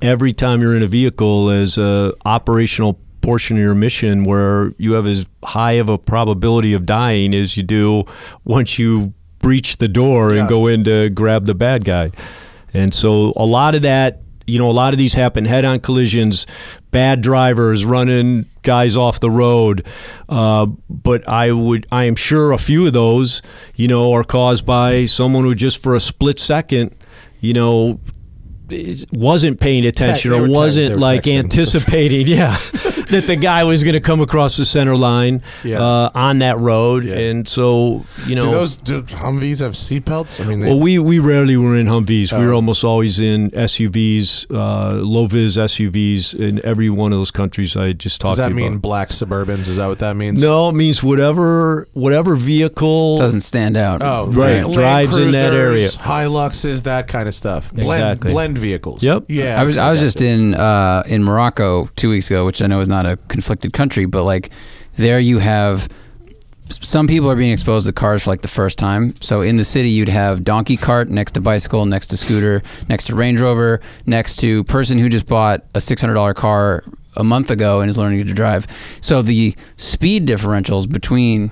every time you're in a vehicle as a operational portion of your mission, where you have as high of a probability of dying as you do once you breach the door and go in to grab the bad guy. And so a lot of that. A lot of these happen head-on collisions, bad drivers running guys off the road. But I am sure a few of those, are caused by someone who just for a split second, wasn't paying attention or wasn't like anticipating, that the guy was going to come across the center line on that road. Yeah. And so, do Humvees have seatbelts? I mean, well, we rarely were in Humvees. We were almost always in SUVs, low-vis SUVs in every one of those countries I just talked about. Does that mean black Suburbans? Is that what that means? No, it means whatever vehicle Doesn't stand out. Oh, right. Land Drives in that area. Hiluxes, that kind of stuff. Exactly. Blend vehicles. Yep. Yeah. I was just in Morocco 2 weeks ago, which I know is not a conflicted country, but like there you have some people are being exposed to cars for like the first time. So in the city, you'd have donkey cart next to bicycle, next to scooter, next to Range Rover, next to person who just bought a $600 car a month ago and is learning to drive. So the speed differentials between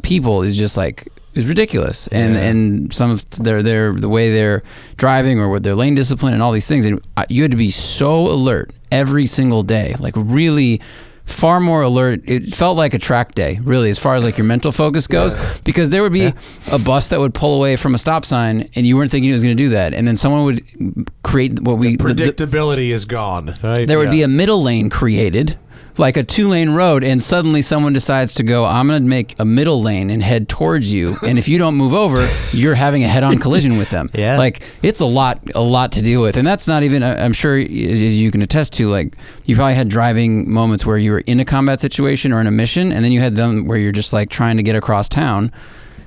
people is just like is ridiculous, and some of their the way they're driving or with their lane discipline and all these things, and you had to be so alert every single day, like really far more alert. It felt like a track day, really, as far as like your mental focus goes, because there would be a bus that would pull away from a stop sign and you weren't thinking it was going to do that, and then someone would create what we predictability is gone. Right? There would be a middle lane created, like a 2-lane road, and suddenly someone decides to go, I'm going to make a middle lane and head towards you, and if you don't move over, you're having a head-on collision with them. Like, it's a lot to deal with, and that's not even, I'm sure, as you can attest to, like, you probably had driving moments where you were in a combat situation or in a mission, and then you had them where you're just, like, trying to get across town,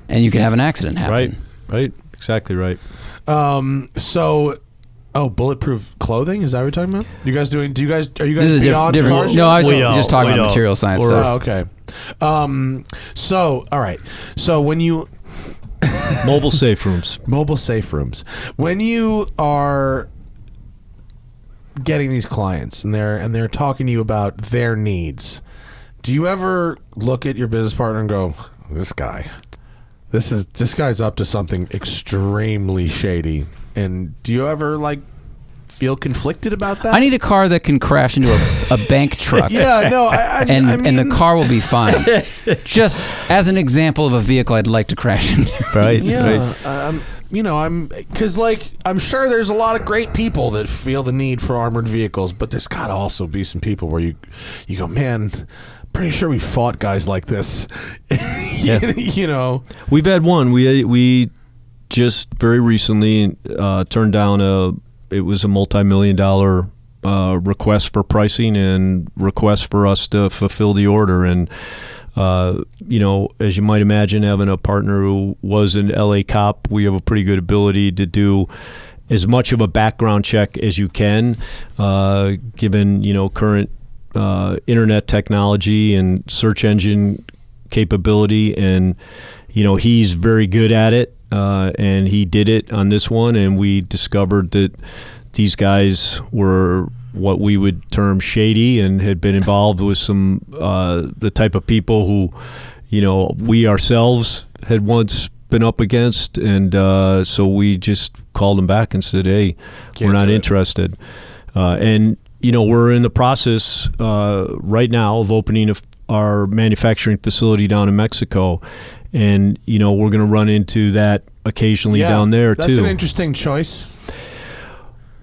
and you could have an accident happen. Right, exactly right. Bulletproof clothing? Is that what you're talking about? Are you guys This is beyond different. cars? No, I was just talking about material science stuff. Okay. All right. So when you Mobile safe rooms. When you are getting these clients and they're talking to you about their needs, do you ever look at your business partner and go, this guy's up to something extremely shady? And do you ever like feel conflicted about that? I need a car that can crash into a bank truck. And the car will be fine. Just as an example of a vehicle I'd like to crash into. Right. I'm sure there's a lot of great people that feel the need for armored vehicles, but there's got to also be some people where you go, man, pretty sure we fought guys like this. We've had one. We just very recently turned down it was a multi-million-dollar request for pricing and request for us to fulfill the order. And as you might imagine, having a partner who was an LA cop, we have a pretty good ability to do as much of a background check as you can, given current internet technology and search engine capability. And he's very good at it. And he did it on this one, and we discovered that these guys were what we would term shady and had been involved with some the type of people who, we ourselves had once been up against, and so we just called them back and said, hey, we're not interested. And we're in the process right now of opening our manufacturing facility down in Mexico. And, we're going to run into that occasionally down there, too. That's an interesting choice.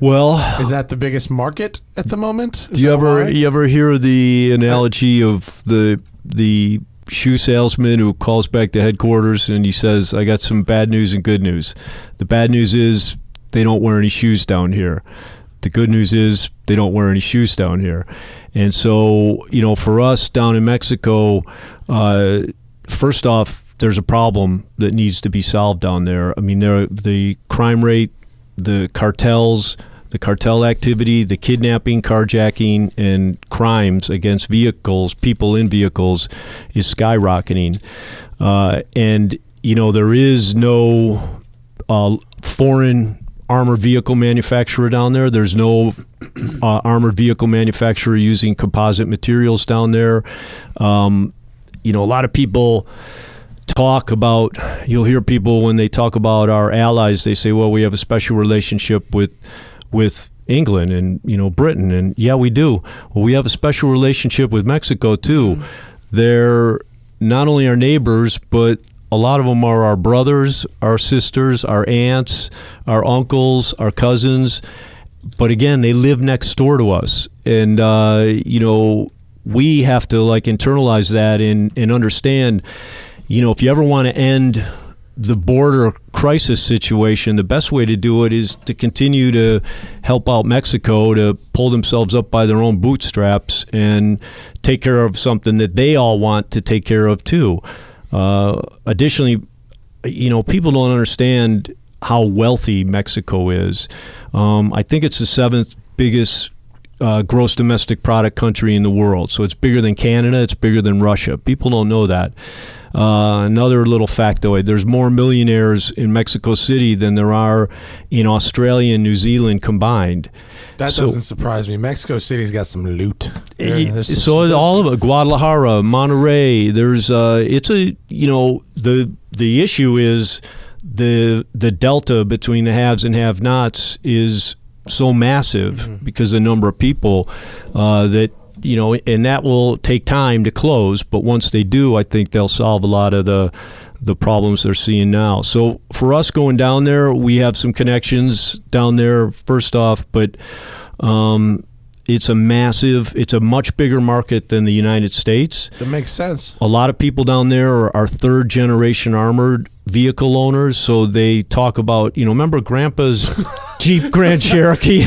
Well, is that the biggest market at the moment? Do you ever hear the analogy of the shoe salesman who calls back to headquarters and he says, I got some bad news and good news. The bad news is they don't wear any shoes down here. The good news is they don't wear any shoes down here. And so, for us down in Mexico, first off, there's a problem that needs to be solved down there. I mean, the crime rate, the cartels, the cartel activity, the kidnapping, carjacking, and crimes against vehicles, people in vehicles, is skyrocketing. And, there is no foreign armored vehicle manufacturer down there. There's no armored vehicle manufacturer using composite materials down there. A lot of people you'll hear people when they talk about our allies, they say, well, we have a special relationship with England and, Britain. And yeah, we do. Well, we have a special relationship with Mexico too. They're not only our neighbors, but a lot of them are our brothers, our sisters, our aunts, our uncles, our cousins. But again, they live next door to us. And, we have to internalize that and understand, if you ever want to end the border crisis situation, the best way to do it is to continue to help out Mexico to pull themselves up by their own bootstraps and take care of something that they all want to take care of too. Additionally, people don't understand how wealthy Mexico is. I think it's the 7th biggest gross domestic product country in the world. So it's bigger than Canada. It's bigger than Russia. People don't know that. Another little factoid, there's more millionaires in Mexico City than there are in Australia and New Zealand combined. That doesn't surprise me. Mexico City's got some loot. So all of it, Guadalajara, Monterrey, there's the issue is the delta between the haves and have-nots is so massive because of the number of people that and that will take time to close, but once they do, I think they'll solve a lot of the problems they're seeing now. So for us going down there, we have some connections down there first off, but it's a much bigger market than the United States. That makes sense. A lot of people down there are third generation armored vehicle owners, so they talk about, remember Grandpa's Jeep Grand Cherokee?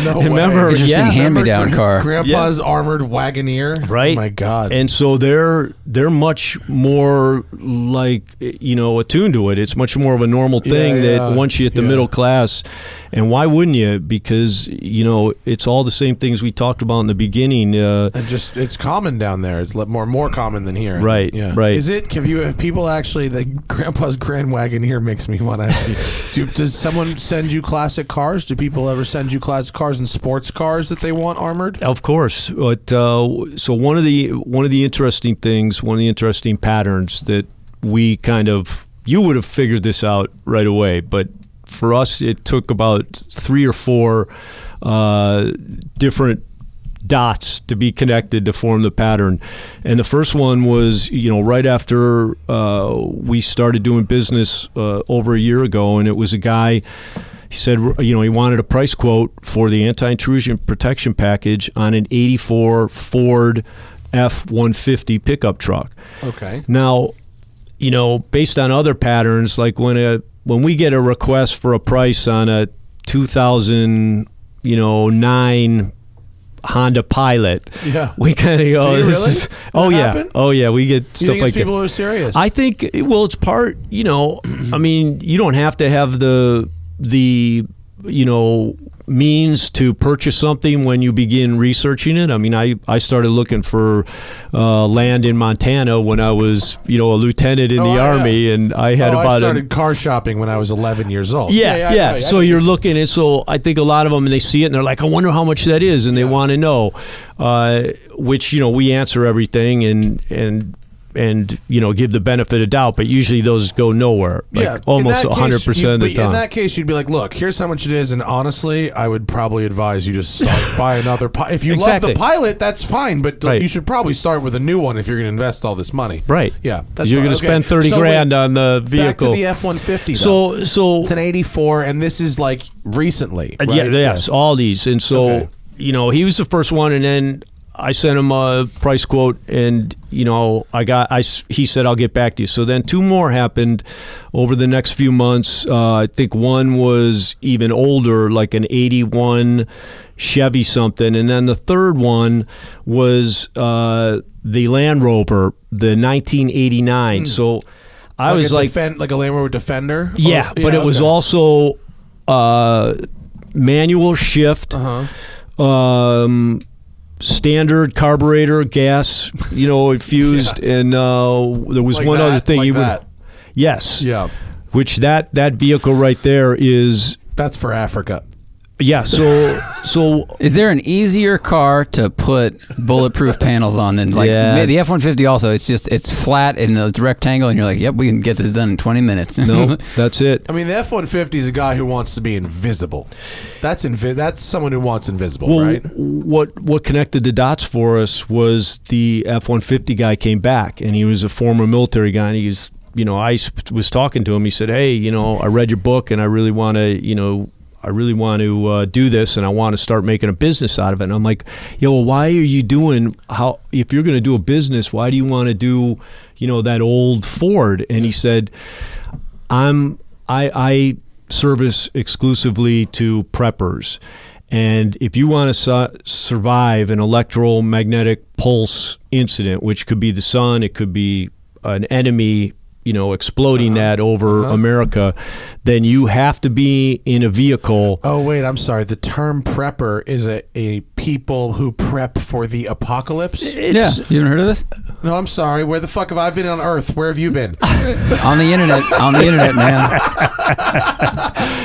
No way. Remember, Interesting hand-me-down car. Grandpa's armored Wagoneer? Right. Oh, my God. And so they're much more like, attuned to it. It's much more of a normal thing that once you hit the middle class, and why wouldn't you? Because, it's all the same things we talked about in the beginning. And it's common down there. It's more common than here. Right, yeah. right. Is it, have people actually, the Grandpa's Grand Wagoneer makes me want to ask you, does someone send you classic cars? Do people ever send you classic cars and sports cars that they want armored? Of course. But so one of the interesting things, one of the interesting patterns that we you would have figured this out right away, but for us it took about 3 or 4 different dots to be connected to form the pattern. And the first one was, right after we started doing business over a year ago, and it was a guy. He said, he wanted a price quote for the anti-intrusion protection package on an 84 Ford F-150 pickup truck. Okay. Now, based on other patterns, like when we get a request for a price on a 2009 Honda Pilot, we kind of go, we get stuff like that. People are serious? I think, it's part, I mean, you don't have to have the means to purchase something when you begin researching it. I mean, I started looking for land in Montana when I was, a lieutenant in the Army, and I had I started car shopping when I was 11 years old. Yeah. So you're looking, and so I think a lot of them, and they see it, and they're like, I wonder how much that is, and they want to know, which, we answer everything, and give the benefit of doubt, but usually those go nowhere, almost 100% of the time. In that case, you'd be like, look, here's how much it is, and honestly, I would probably advise you just buy another Pilot. If you love the Pilot, that's fine, but you should probably start with a new one if you're going to invest all this money. Right. Yeah. You're going to spend 30 grand on the vehicle. Back to the F-150, So it's an 84, and this is like recently, right? Yes, all these. And so, he was the first one, and then I sent him a price quote, and he said I'll get back to you. So then 2 more happened over the next few months. I think one was even older, like an 81 Chevy something, and then the third one was the Land Rover, the 1989. So I was like a Land Rover Defender. Yeah, but it was also manual shift. Standard carburetor, gas, infused, and there was one other thing. Yes. Yeah. Which that vehicle right there is. That's for Africa. Yeah. So. Is there an easier car to put bulletproof panels on than the F-150? Also, it's flat and it's a rectangle, and you're like, yep, we can get this done in 20 minutes. No, that's it. I mean, the F-150 is a guy who wants to be invisible. That's someone who wants invisible, well, right? What connected the dots for us was the F-150 guy came back, and he was a former military guy, and he was, I was talking to him. He said, hey, I read your book, and I really want to, do this, and I want to start making a business out of it. And I'm like, why are you if you're going to do a business, why do you want to do, that old Ford? And he said, I service exclusively to preppers. And if you want to survive an electromagnetic pulse incident, which could be the sun, it could be an enemy, exploding that over America, then you have to be in a vehicle. Oh, wait, I'm sorry. The term prepper is a people who prep for the apocalypse. You haven't heard of this? No, I'm sorry. Where the fuck have I been on Earth? Where have you been? On the internet, man.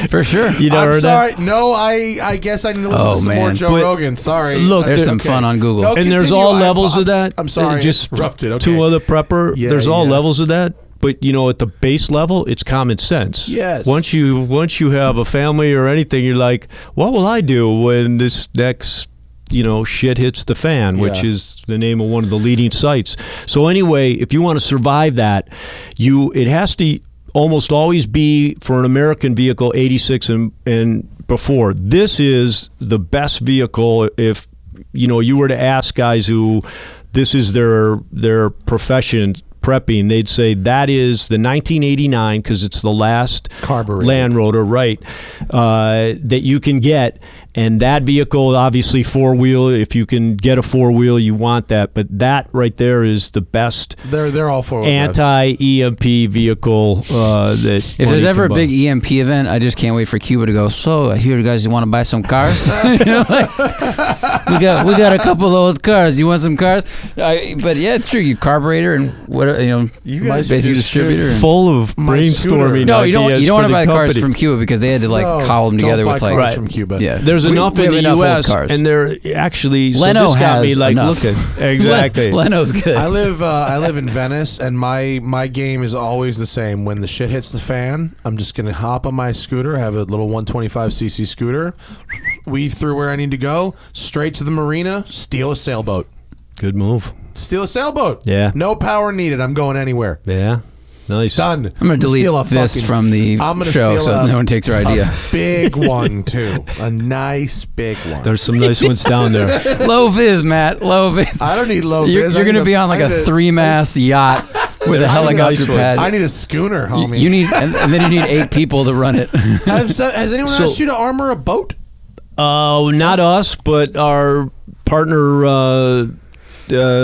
For sure. You never I'm heard sorry. that? No, I guess I need to listen to some more Joe But Rogan. Sorry. look, There's some fun on Google. No, And there's continue. all levels of that. I'm sorry. Just interrupted. Okay. two other prepper. Yeah, there's all yeah. levels of that. But at the base level, it's common sense. Yes. Once you have a family or anything, you're like, what will I do when this next shit hits the fan, which Yeah. is the name of one of the leading sites. So anyway, if you want to survive that, it has to almost always be for an American vehicle 86 and before. This is the best vehicle if you were to ask guys who this is their profession prepping, they'd say that is the 1989 because it's the last Carbureted. Land Rover, right? That you can get, and that vehicle obviously 4-wheel. If you can get a 4-wheel, you want that. But that right there is the best. They're all for Anti-EMP vehicle that. If there's ever a big EMP event, I just can't wait for Cuba to go. So I hear you guys want to buy some cars. We got a couple of old cars. You want some cars? But yeah, it's true. You carburetor and what You guys basically just distributor. And, full of My brainstorming. no, you don't. ideas You don't for want to the buy cars company. from Cuba because they had to cobble them Don't together buy with cars like from Cuba. Yeah, There's enough we in have the enough old U.S. cars. and they're actually. Leno so this got me has like enough. looking exactly. Leno's good. I live in Venice, and my game is always the same. When the shit hits the fan, I'm just gonna hop on my scooter. I have a little 125cc scooter. Weave through where I need to go, straight to the marina, steal a sailboat. Good move. Steal a sailboat. Yeah. No power needed. I'm going anywhere. Yeah. Nice. Done. I'm gonna delete Steal a this fucking- from the I'm gonna show steal so a- no one takes our idea. A big one too. A nice big one. There's some nice ones down there. Low vis, Matt. Low vis. I don't need low You're vis. going to be on like a 3-mast yacht with a helicopter pad. I need a schooner, homie. You need, and then you need 8 people to run it. Has anyone asked you to armor a boat? Not us, but our partner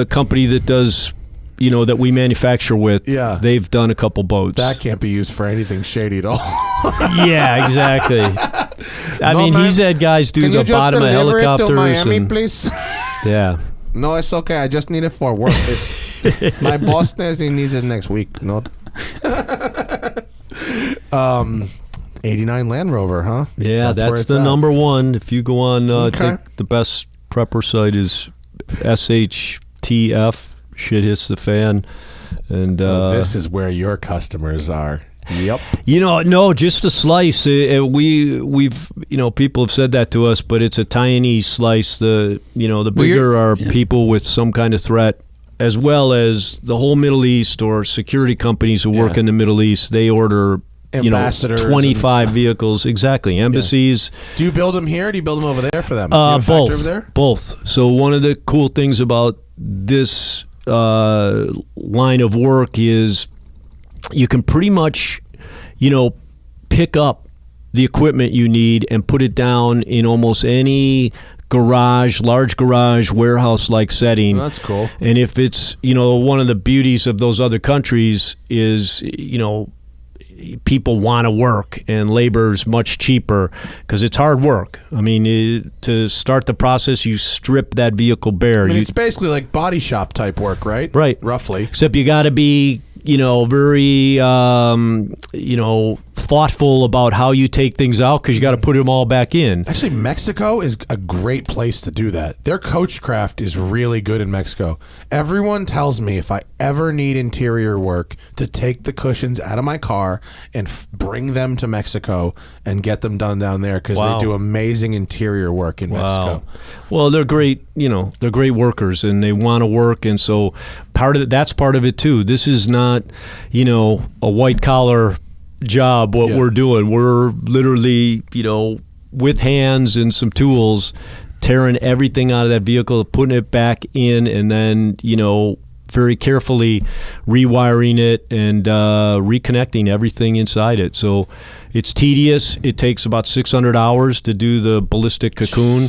company that does, that we manufacture with. Yeah. They've done a couple boats. That can't be used for anything shady at all. Yeah, exactly. I mean, man. he's had guys do the bottom of helicopters. To Miami, and, please? yeah. No, it's okay. I just need it for work. My boss says he needs it next week. No. 89 Land Rover, huh? Yeah, where that's it's the at. number one. If you go on, I Okay. think the best prepper site is SHTF. Shit hits the fan. And This is where your customers are. Yep. no, just a slice. We've people have said that to us, but it's a tiny slice. The bigger are people with some kind of threat, as well as the whole Middle East or security companies who work Yeah. in the Middle East. They order Ambassadors 25 and- vehicles exactly. Embassies. Do you build them here or do you build them over there for them? You have a factory Both. over there? Both. So one of the cool things about this line of work is you can pretty much, pick up the equipment you need and put it down in almost any large garage, warehouse-like setting. That's cool. And if it's, one of the beauties of those other countries is, people want to work and labor's much cheaper because it's hard work. I mean, to start the process, you strip that vehicle bare. I mean, it's basically like body shop type work, right? Right. Roughly. Except you got to be, very, thoughtful about how you take things out because you got to put them all back in. Actually, Mexico is a great place to do that. Their Coachcraft is really good in Mexico. Everyone tells me if I ever need interior work to take the cushions out of my car and bring them to Mexico and get them done down there because Wow. they do amazing interior work in Mexico. Well, they're great, they're great workers and they want to work. And so that's part of it too. This is not, a white collar job, what Yeah. we're doing. We're literally, with hands and some tools, tearing everything out of that vehicle, putting it back in, and then, very carefully rewiring it and reconnecting everything inside it. So it's tedious. It takes about 600 hours to do the ballistic cocoon.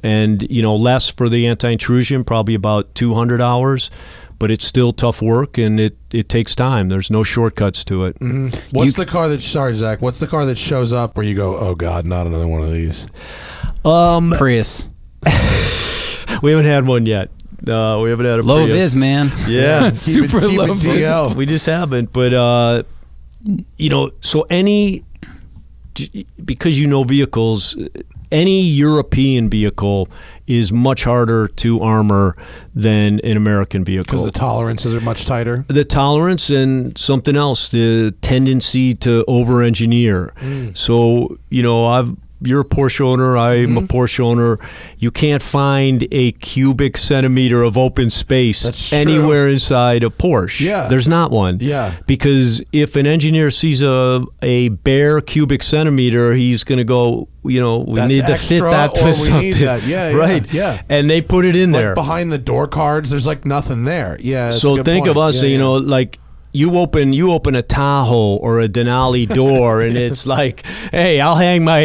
And, less for the anti-intrusion, probably about 200 hours. But it's still tough work, and it takes time. There's no shortcuts to it. Mm-hmm. What's the car that shows up where you go, oh God, not another one of these? Prius. We haven't had one yet. We haven't had a Low Prius. vis, man. Yeah. Super keep it low vis. DL. We just haven't. But, so because vehicles, any European vehicle is much harder to armor than an American vehicle. Because the tolerances are much tighter. The tolerance and something else, the tendency to over-engineer. So, you're a Porsche owner, I'm a Porsche owner. You can't find a cubic centimeter of open space anywhere inside a Porsche. Yeah. There's not one. Yeah. Because if an engineer sees a bare cubic centimeter, he's going to go, we That's need to extra, fit that or to we something. need that. Yeah, right. yeah. And they put it in Like there. behind the door cards, there's like nothing there. Yeah. that's a So good think point. of us, Yeah, like you open a Tahoe or a Denali door, and it's like, hey,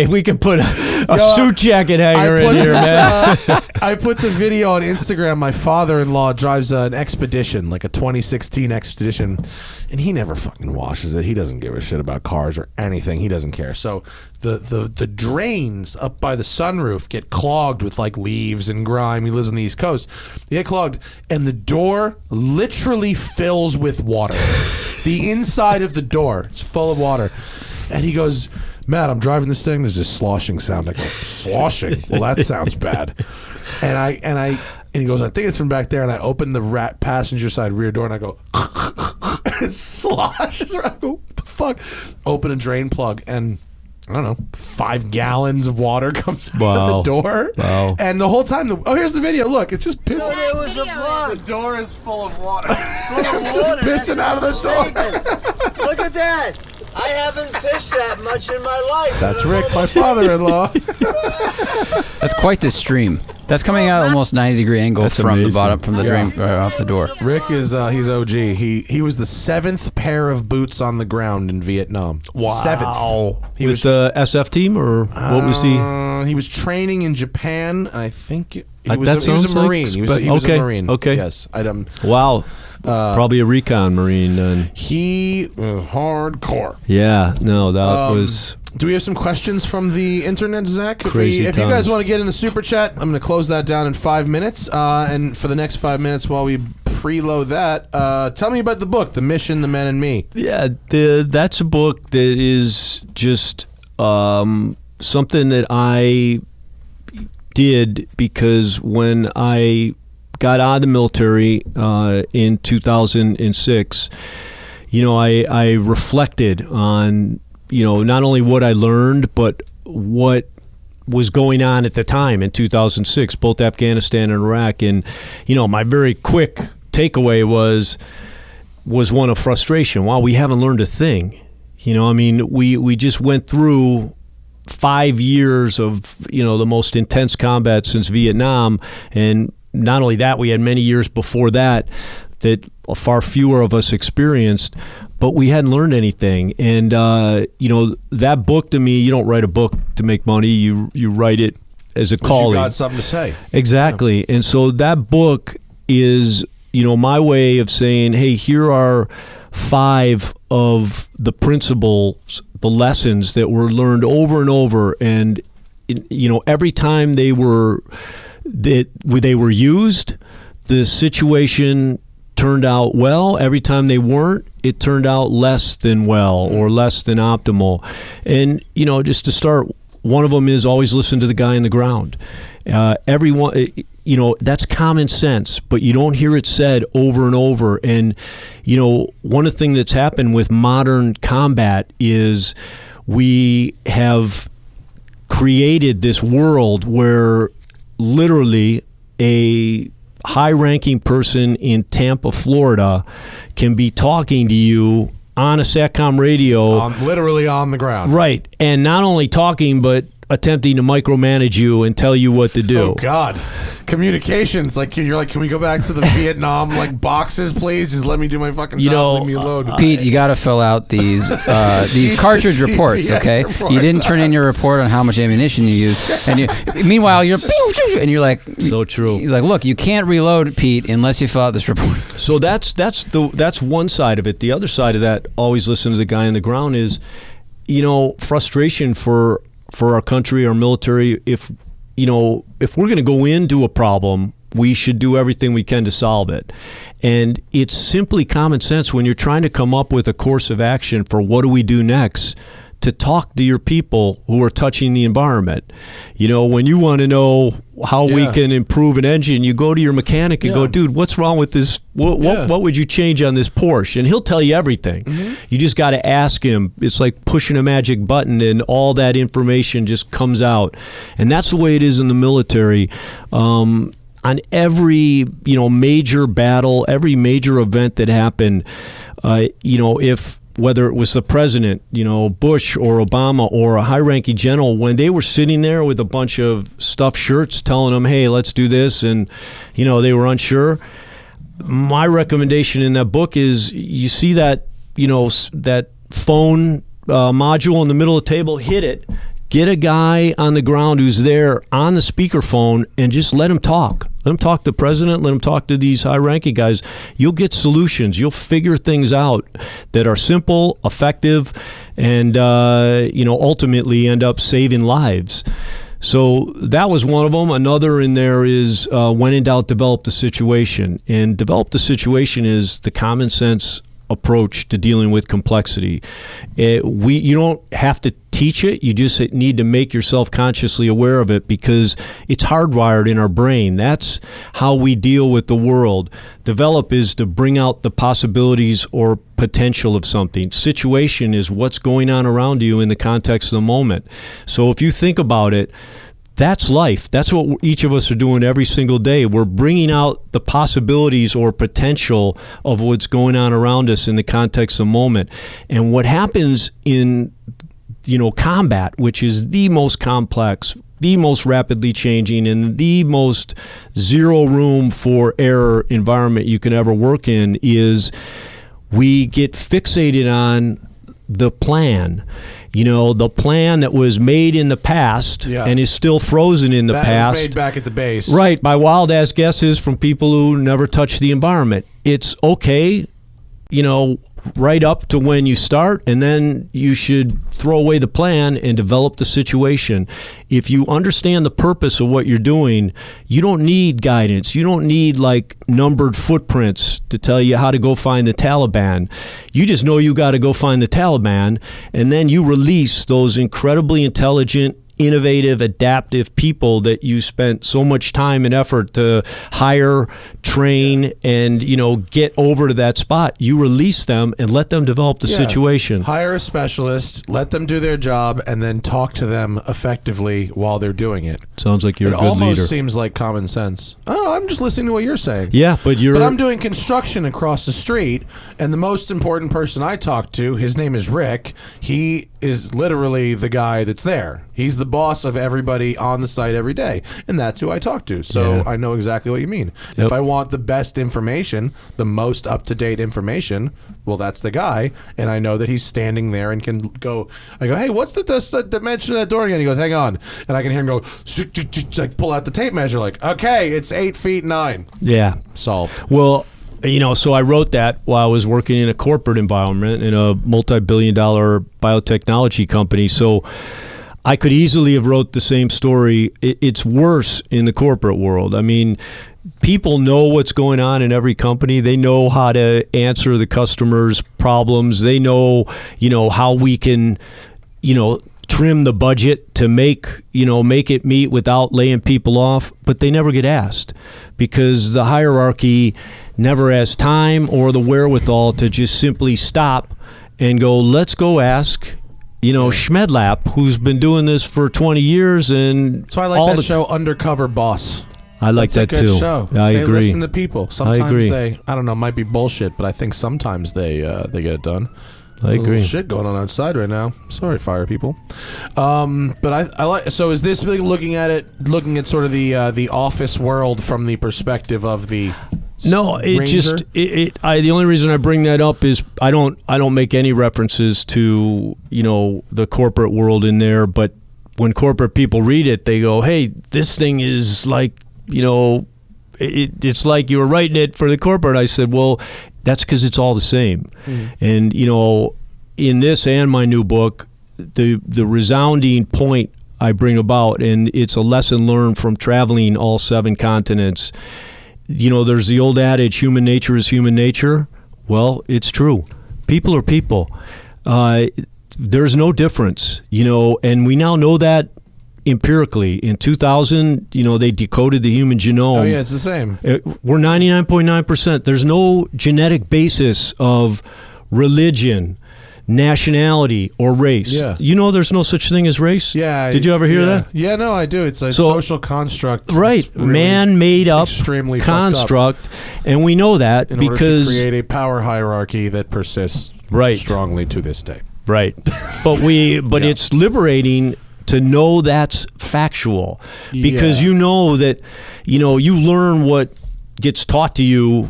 we can put a suit jacket hanger in here, man. I put the video on Instagram. My father-in-law drives an Expedition, like a 2016 Expedition, and he never fucking washes it. He doesn't give a shit about cars or anything. He doesn't care. So the drains up by the sunroof get clogged with like leaves and grime. He lives on the East Coast. They get clogged, and the door literally fills with water. The inside of the door is full of water. And he goes, Matt, I'm driving this thing. There's this sloshing sound. I go, sloshing? Well, that sounds bad. And he goes, I think it's from back there. And I open the passenger side rear door, and I go, it sloshes around. I go, what the fuck? Open a drain plug, and I don't know, 5 gallons of water comes out of the door. Wow. And the whole time, here's the video. Look, it's just pissing. It was a plug. The door is full of water. It's just pissing out of the door. Look at that. I haven't fished that much in my life. That's Rick, my father-in-law. That's quite the stream. That's coming out almost 90-degree angle That's from amazing. the bottom, from the drain, off the door. Rick is he's OG. He was the 7th pair of boots on the ground in Vietnam. Wow. 7th. He With was the SF team, or what was he? He was training in Japan. I think he was That a sounds like Marine. He was okay, a Marine. okay. Yes. Wow. Probably a recon Marine then. He hardcore. Yeah. No, that was. Do we have some questions from the internet, Zach? Crazy If you times. guys want to get in the super chat, I'm going to close that down in 5 minutes. And for the next 5 minutes, while we preload that, tell me about the book, The Mission, The Men, and Me. Yeah, that's a book that is just something that I did because when I got out of the military in 2006, I reflected on, not only what I learned, but what was going on at the time in 2006, both Afghanistan and Iraq. And, my very quick takeaway was one of frustration. Wow, we haven't learned a thing. We just went through 5 years of, the most intense combat since Vietnam. And not only that, we had many years before that far fewer of us experienced, but we hadn't learned anything. And, that book to me, you don't write a book to make money. You write it as a calling. You got something to say. Exactly. Yeah. And so that book is, my way of saying, hey, here are 5 of the principles, the lessons that were learned over and over. And, every time they were used, the situation turned out well. Every time they weren't, it turned out less than well or less than optimal. And, just to start, one of them is always listen to the guy on the ground. Everyone, that's common sense, but you don't hear it said over and over. And, one of the things that's happened with modern combat is we have created this world where literally a high-ranking person in Tampa, Florida, can be talking to you on a SATCOM radio. Literally on the ground. Right. And not only talking, but attempting to micromanage you and tell you what to do. Oh, God. Communications. You're like, can we go back to the Vietnam, boxes, please? Just let me do my fucking job. Leave me alone. Pete, you got to fill out these cartridge reports, okay? reports. You didn't turn in your report on how much ammunition you used. And meanwhile, you're like... So true. He's like, look, you can't reload, Pete, unless you fill out this report. So that's one side of it. The other side of that, always listen to the guy on the ground, is, frustration for our country, our military, if if we're going to go into a problem, we should do everything we can to solve it. And it's simply common sense when you're trying to come up with a course of action for what do we do next, to talk to your people who are touching the environment. When you want to know how we can improve an engine, you go to your mechanic and go, dude, what's wrong with this? What would you change on this Porsche? And he'll tell you everything. You just got to ask him. It's like pushing a magic button and all that information just comes out. And that's the way it is in the military. On every, major battle, every major event that happened, if whether it was the president, Bush or Obama or a high-ranking general, when they were sitting there with a bunch of stuffed shirts telling them, hey, let's do this, and, they were unsure, my recommendation in that book is you see that, that phone module in the middle of the table, hit it, get a guy on the ground who's there on the speakerphone and just let him talk. Let him talk to the president. Let him talk to these high-ranking guys. You'll get solutions. You'll figure things out that are simple, effective, and ultimately end up saving lives. So that was one of them. Another in there is when in doubt, develop the situation. And develop the situation is the common sense approach to dealing with complexity. You don't have to teach it. You just need to make yourself consciously aware of it because it's hardwired in our brain. That's how we deal with the world. Develop is to bring out the possibilities or potential of something. Situation is what's going on around you in the context of the moment. So if you think about it, that's life. That's what each of us are doing every single day. We're bringing out the possibilities or potential of what's going on around us in the context of the moment. And what happens in combat, which is the most complex, the most rapidly changing, and the most zero room for error environment you can ever work in, is we get fixated on the plan. The plan that was made in the past and is still frozen in the past. Made back at the base. Right, by wild-ass guesses from people who never touch the environment. It's okay, right up to when you start, and then you should throw away the plan and develop the situation. If you understand the purpose of what you're doing, you don't need guidance. You don't need numbered footprints to tell you how to go find the Taliban. You just know you got to go find the Taliban, and then you release those incredibly intelligent, innovative, adaptive people that you spent so much time and effort to hire, train, and get over to that spot. You release them and let them develop the situation. Hire a specialist, let them do their job, and then talk to them effectively while they're doing it. Sounds like you're a good leader. It almost seems like common sense. Oh, I'm just listening to what you're saying. Yeah, but I'm doing construction across the street, and the most important person I talk to, his name is Rick. He is literally the guy that's there. He's the boss of everybody on the site every day, and that's who I talk to. So I know exactly what you mean. Yep. If I want the best information, the most up-to-date information, well, that's the guy, and I know that he's standing there and can go. I go, hey, what's the dimension of that door again? He goes, hang on, and I can hear him go, pull out the tape measure, okay, it's 8 feet 9. Yeah, solved. Well, so I wrote that while I was working in a corporate environment in a multi-billion-dollar biotechnology company. So I could easily have wrote the same story. It's worse in the corporate world. I mean, people know what's going on in every company. They know how to answer the customer's problems. They know, how we can, trim the budget to make it meet without laying people off, but they never get asked because the hierarchy never has time or the wherewithal to just simply stop and go, let's go ask Schmedlap, who's been doing this for 20 years. And so I like that show, Undercover Boss. I like that too. Show. I agree. They listen to people. Sometimes I agree. I don't know, might be bullshit, but I think sometimes they get it done. I agree. Shit going on outside right now. Sorry, fire people. But I like. So is this looking at sort of the office world from the perspective of the No, it Ranger? just the only reason I bring that up is I don't make any references to the corporate world in there, but when corporate people read it, they go, "Hey, this thing is like it's like you were writing it for the corporate." I said, "Well, that's because it's all the same." And in this and my new book, the resounding point I bring about, and it's a lesson learned from traveling all 7 continents. You know, there's the old adage, human nature is human nature. Well, it's true. People are people. There's no difference, you know, and we now know that empirically. In 2000, you know, they decoded the human genome. Oh, yeah, it's the same. We're 99.9%. There's no genetic basis of religion, nationality, or race. Yeah. You know there's no such thing as race? Yeah. Did you ever hear that? Yeah, no, I do. It's a So- social construct. Right. It's really Man-made up extremely construct. And we know that in order because... to create a power hierarchy that persists Right. strongly to this day. Right. But Yeah. it's liberating to know that's factual, because Yeah. you know that, you know, you learn what gets taught to you.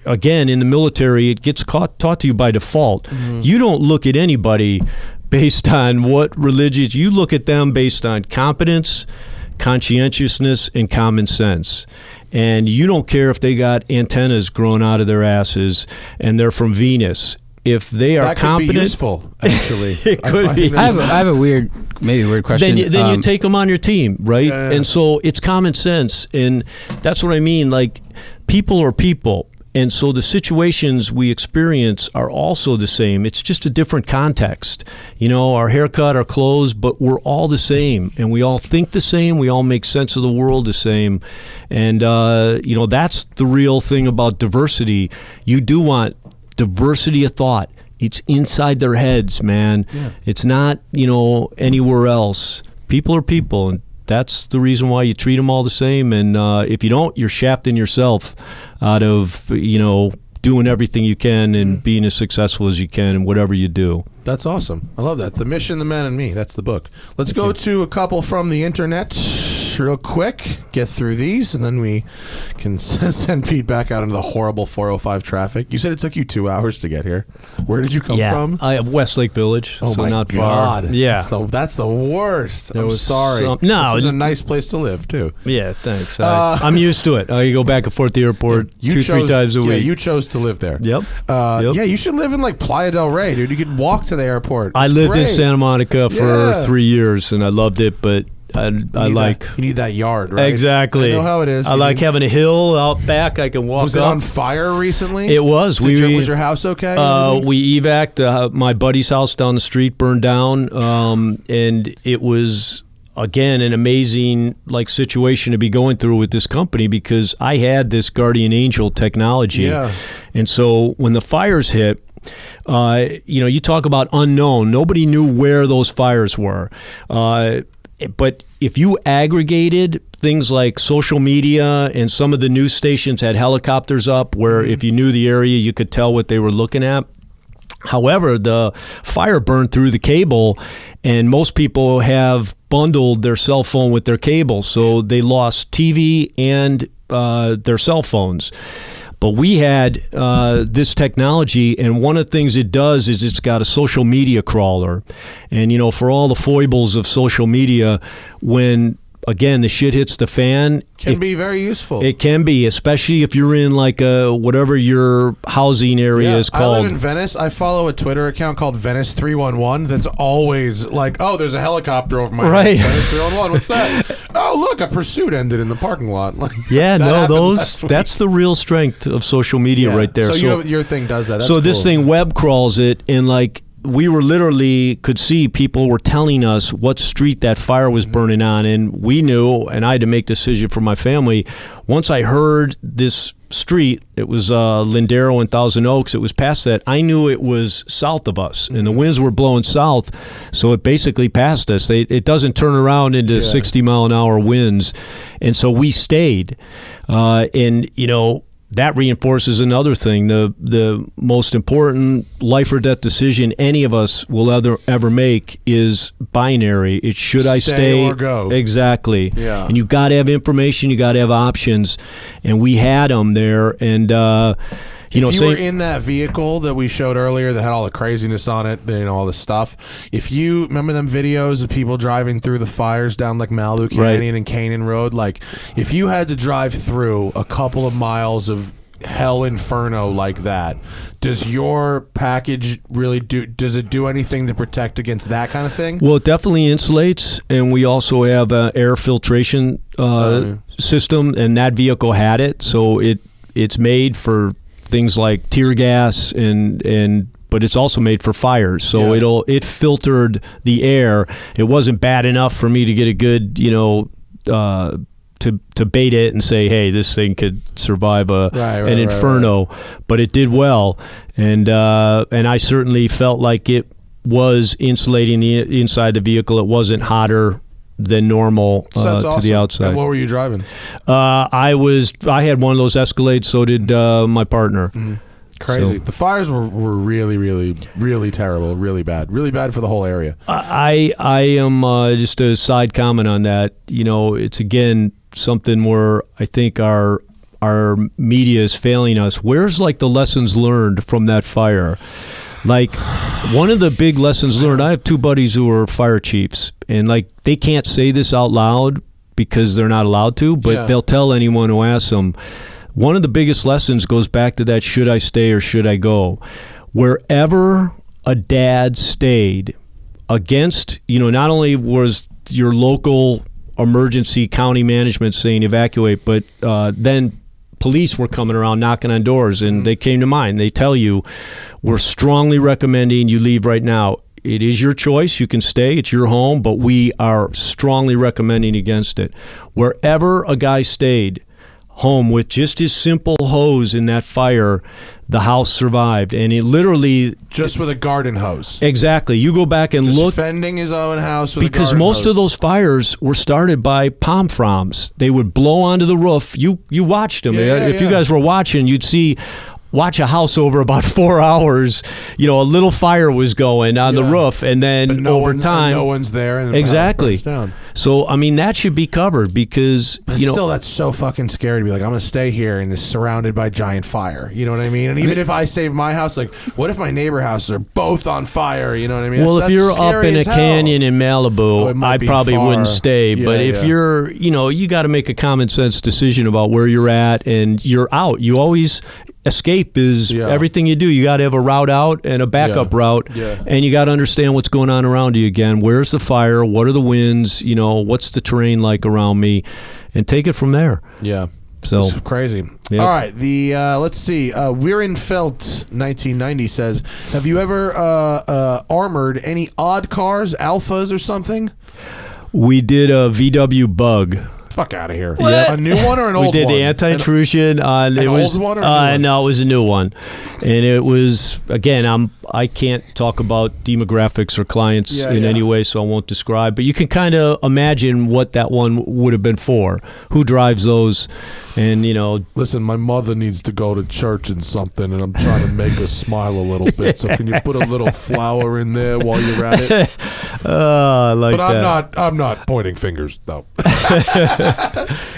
Again, in the military, it gets taught to you by default. Mm-hmm. You don't look at anybody based on what religions. You look at them based on competence, conscientiousness, and common sense. And you don't care if they got antennas growing out of their asses and they're from Venus. If they are That could competent, be useful, actually. It could find be. that- I have a weird question. then you take them on your team, right? Yeah. And so it's common sense, and that's what I mean. Like, people are people, and so the situations we experience are also the same. It's just a different context. You know, our haircut, our clothes, but we're all the same, and we all think the same. We all make sense of the world the same, and you know, that's the real thing about diversity. You do want diversity of thought. It's inside their heads, man. Yeah. It's not, you know, anywhere else. People are people, and that's the reason why you treat them all the same. And if you don't, you're shafting yourself out of, you know, doing everything you can and being as successful as you can in whatever you do. That's awesome. I love that. The Mission, the Man, and Me. That's the book. Let's go to a couple from the internet real quick. Get through these, and then we can send Pete back out into the horrible 405 traffic. You said it took you 2 hours to get here. Where did you come from? I have Westlake Village, Oh so my not God! far. Yeah. that's the worst. I'm was sorry. no, it's a nice place to live too. Yeah, thanks. I'm used to it. I go back and forth to the airport You 3 times a Yeah, week. you chose to live there. Yep. Yeah, you should live in like Playa del Rey, dude. You could walk to the airport. I It's lived in great. Santa Monica for Yeah. 3 years, and I loved it, but I like... you need that yard, right? Exactly. I know how it is. I like having a hill out back I can walk Was it up. on fire recently? It was. Was your house okay? We evac'd. My buddy's house down the street burned down, and it was, again, an amazing situation to be going through with this company, because I had this guardian angel technology. Yeah. And so when the fires hit, you talk about unknown. Nobody knew where those fires were. But if you aggregated things like social media, and some of the news stations had helicopters up where if you knew the area, you could tell what they were looking at. However, the fire burned through the cable, and most people have bundled their cell phone with their cable, so they lost TV and their cell phones. But we had this technology, and one of the things it does is it's got a social media crawler. And, for all the foibles of social media, when, again, the shit hits the fan, Can be very useful. it can be, especially if you're in whatever your housing area is I called. live in Venice. I follow a Twitter account called Venice311 that's always like, oh, there's a helicopter over my Right. head. Venice311, what's that? Oh, look, a pursuit ended in the parking lot. Like, Yeah, that no, happened those last week. that's the real strength of social media Yeah. right there. So, your thing does that. That's so this cool. thing web crawls it, and we were literally could see people were telling us what street that fire was burning on, and we knew, and I had to make a decision for my family. Once I heard this street, it was Lindero and Thousand Oaks, it was past that, I knew it was south of us, and the winds were blowing south, so it basically passed us. It doesn't turn around into 60-mile-an-hour winds, and so we stayed. That reinforces another thing. The most important life or death decision any of us will ever make is binary. It's should I stay or go. Exactly. Yeah. And you got to have information. You got to have options. And we had them there. And If you were in that vehicle that we showed earlier that had all the craziness on it, all the stuff, if you remember them videos of people driving through the fires down Malibu Canyon and Canaan Road, if you had to drive through a couple of miles of hell inferno like that, does your package really does it do anything to protect against that kind of thing? Well, it definitely insulates, and we also have an air filtration system, and that vehicle had it, so it's made for things like tear gas but it's also made for fires, so it filtered the air. It wasn't bad enough for me to get a good, to bait it and say, hey, this thing could survive an inferno, but it did well, and I certainly felt like it was insulating the inside the vehicle. It wasn't hotter than normal to awesome. The outside. And what were you driving? I had one of those Escalades. So did my partner. Mm-hmm. Crazy. The fires were really, really, really terrible. Really bad for the whole area. I am just a side comment on that. It's again something where I think our media is failing us. Where's like the lessons learned from that fire? Like one of the big lessons learned, I have two buddies who are fire chiefs, and like they can't say this out loud because they're not allowed to, but they'll tell anyone who asks them. One of the biggest lessons goes back to that, should I stay or should I go? Wherever a dad stayed, against, not only was your local emergency county management saying evacuate, but then police were coming around knocking on doors, and they came to mind. They tell you, we're strongly recommending you leave right now. It is your choice. You can stay. It's your home, but we are strongly recommending against it. Wherever a guy stayed home with just his simple hose in that fire, the house survived, and it literally just with a garden hose. Exactly. You go back and just look, fending his own house with because a garden most hose. of those fires were started by palm fronds. They would blow onto the roof. You watched them. If you guys were watching, you'd watch a house over about 4 hours. A little fire was going on the roof, and then over time, no one's there. And exactly. Down. So that should be covered because but still, that's so fucking scary to be like, I'm going to stay here and it's surrounded by giant fire. You know what I mean? And even if I save my house, like, what if my neighbor houses are both on fire? You know what I mean? Well, if you're up in a hell. canyon in Malibu, I probably wouldn't stay. But if you're, you got to make a common sense decision about where you're at, and you're out. You always escape is everything you do. You got to have a route out and a backup route, and you got to understand what's going on around you again. Where's the fire? What are the winds? What's the terrain like around me? And take it from there. Yeah. So it's crazy. Yep. All right. Let's see. Weirenfeld 1990 says, have you ever armored any odd cars, Alphas or something? We did a VW Bug. Fuck out of here. Yeah. A new one or an old one? We did the anti-intrusion. An old one or a new one? No, it was a new one. And it was, again, I can't talk about demographics or clients in any way, so I won't describe. But you can kind of imagine what that one would have been for. Who drives those? And, Listen, my mother needs to go to church and something, and I'm trying to make her smile a little bit. So can you put a little flour in there while you're at it? I like but that. I'm not pointing fingers, though.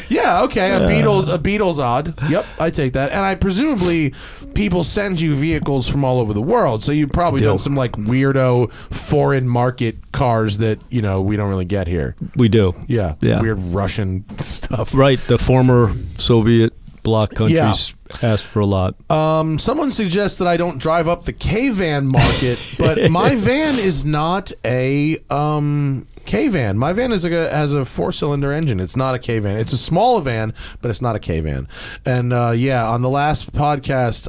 Yeah, okay. A Beetle's odd. Yep, I take that. And I presumably people send you vehicles from all over the world, so you've probably done some like weirdo foreign market cars that we don't really get here. We do. Yeah. Weird Russian stuff. Right. The former Soviet bloc countries asked for a lot. Someone suggests that I don't drive up the K-van market, but my van is not a K-van. My van has a 4-cylinder engine. It's not a K-van. It's a small van, but it's not a K-van. And on the last podcast,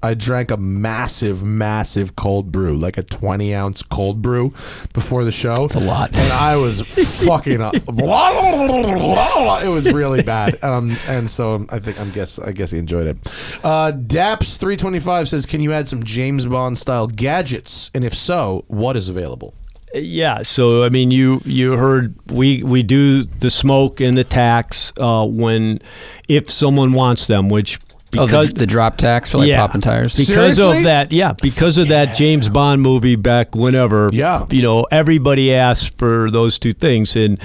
I drank a massive cold brew, like a 20-ounce cold brew before the show. It's a lot. And I was fucking up. It was really bad. And so I guess he enjoyed it. Daps325 says, can you add some James Bond style gadgets? And if so, what is available? Yeah, so I mean, you heard we do the smoke and the tax if someone wants them, which because the drop tax for like popping tires. Because Seriously? of that, because of that James Bond movie back whenever. Yeah. Everybody asked for those two things, and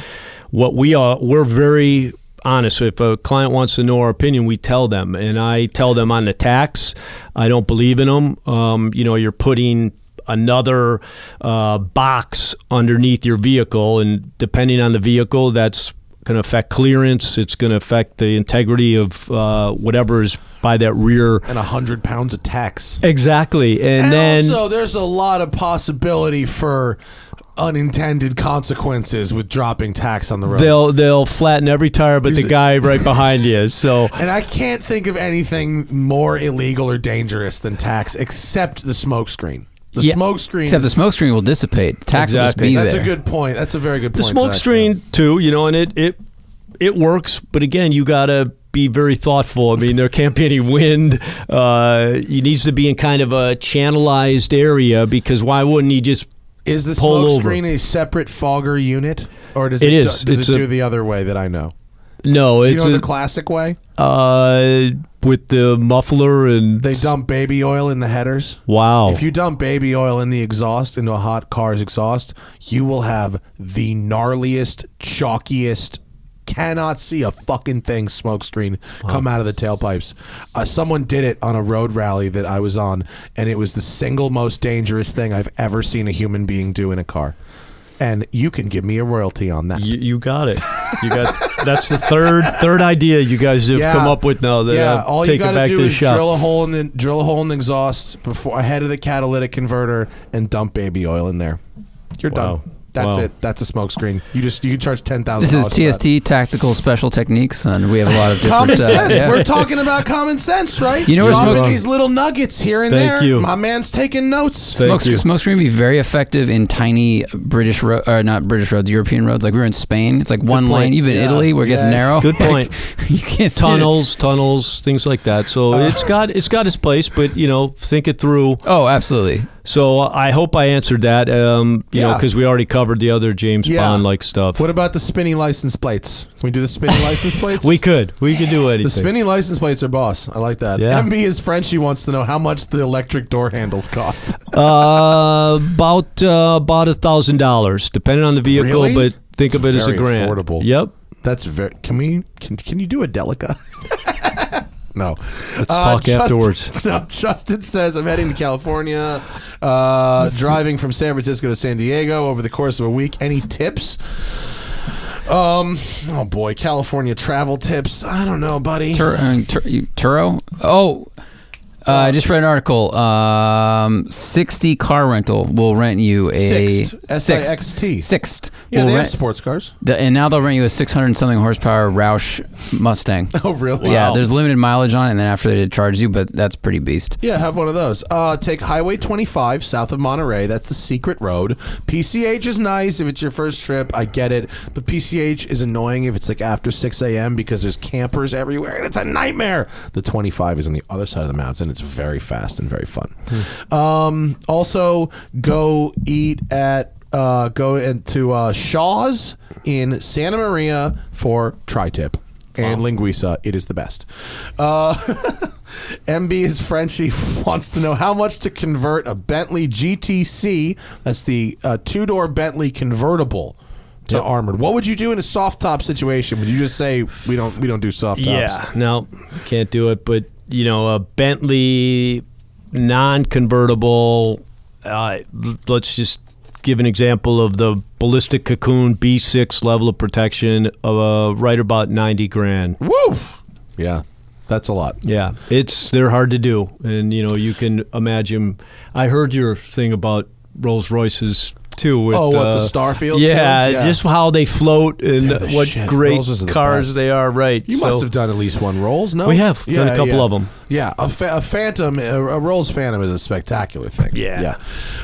we're very honest. If a client wants to know our opinion, we tell them, and I tell them on the tax, I don't believe in them. You're putting another box underneath your vehicle, and depending on the vehicle, that's going to affect clearance. It's going to affect the integrity of whatever is by that rear. And 100 pounds of tax. Exactly. And then also, there's a lot of possibility for unintended consequences with dropping tax on the road. they'll flatten every tire but the guy right behind you. So, and I can't think of anything more illegal or dangerous than tax except the smoke screen. The smoke screen. Except the smoke screen will dissipate. Tax will just be That's there. a good point. That's a very good point. the smoke Zach. screen too, and it works, but again, you got to be very thoughtful. I mean, there can't be any wind. It needs to be in kind of a channelized area, because why wouldn't you just Is the pull smoke over? screen a separate fogger unit, or does It it is. does It's it a- do the other way that I know? No, Do you it's know the classic way? with the muffler and They dump baby oil in the headers. Wow. If you dump baby oil in the exhaust, into a hot car's exhaust, you will have the gnarliest, chalkiest, cannot see a fucking thing smoke screen come out of the tailpipes. Someone did it on a road rally that I was on, and it was the single most dangerous thing I've ever seen a human being do in a car. And you can give me a royalty on that. You got it. That's the third idea you guys have come up with now. That all you take it got to back do to the is shop. drill a hole in the exhaust ahead of the catalytic converter and dump baby oil in there. You're Wow. done. That's Wow. it. That's a smoke screen. You can charge $10,000. This is TST, Tactical Special Techniques, and we have a lot of different... Common sense. yeah. We're talking about common sense, right? You know where Dropping smoke- these little nuggets here and Thank there. you. My man's taking notes. Thank you. Smoke screen would be very effective in tiny British not British roads, European roads. Like we were in Spain, it's like one point. lane. Even Yeah. Italy, where it gets Yeah. narrow. Good point. You can't see it. tunnels, things like that. So it's got its place, but think it through. Oh, absolutely. So I hope I answered that. Yeah. Because we already covered the other James Yeah. Bond like stuff. What about the spinny license plates? Can we do the spinny license plates? We could do anything. The spinny license plates are boss. I like that. Yeah. MB is Frenchie wants to know how much the electric door handles cost. About $1,000, depending on the vehicle, Really? but think of it as a very grand. affordable. Yep. That's very. Can you do a Delica? No. Let's talk afterwards. No, Justin says, I'm heading to California, driving from San Francisco to San Diego over the course of a week. Any tips? Oh boy, California travel tips. I don't know, buddy. Turo? Oh, I just read an article. 60 car rental will rent you a Sixt. S-I-X-T. Sixt. Yeah, will they have rent, sports cars. and now they'll rent you a 600-something horsepower Roush Mustang. Oh, really? Yeah, Wow. there's limited mileage on it, and then after they charge you, but that's pretty beast. Yeah, have one of those. Take Highway 25 south of Monterey. That's the secret road. PCH is nice if it's your first trip. I get it. But PCH is annoying if it's like after 6 a.m. because there's campers everywhere and it's a nightmare. The 25 is on the other side of the mountain. It's very fast and very fun. Also, go eat at go into Shaw's in Santa Maria for tri-tip. And linguiça, it is the best. MB is Frenchie wants to know how much to convert a Bentley GTC. That's the two-door Bentley convertible to armored. What would you do in a soft top situation? Would you just say we don't do soft tops? Yeah, no, can't do it. But a Bentley non-convertible. Let's just give an example of the ballistic cocoon B6 level of protection of right about $90,000. Woo! Yeah, that's a lot. Yeah, they're hard to do, and you can imagine. I heard your thing about Rolls Royces too. With, the Starfield? Yeah, series? Yeah. just how they float and They're the what shit. great Rolls are the cars best. they are. Right. You must have done at least one Rolls, no? We have done a couple of them. Yeah, a Phantom, a Rolls Phantom is a spectacular thing. Yeah.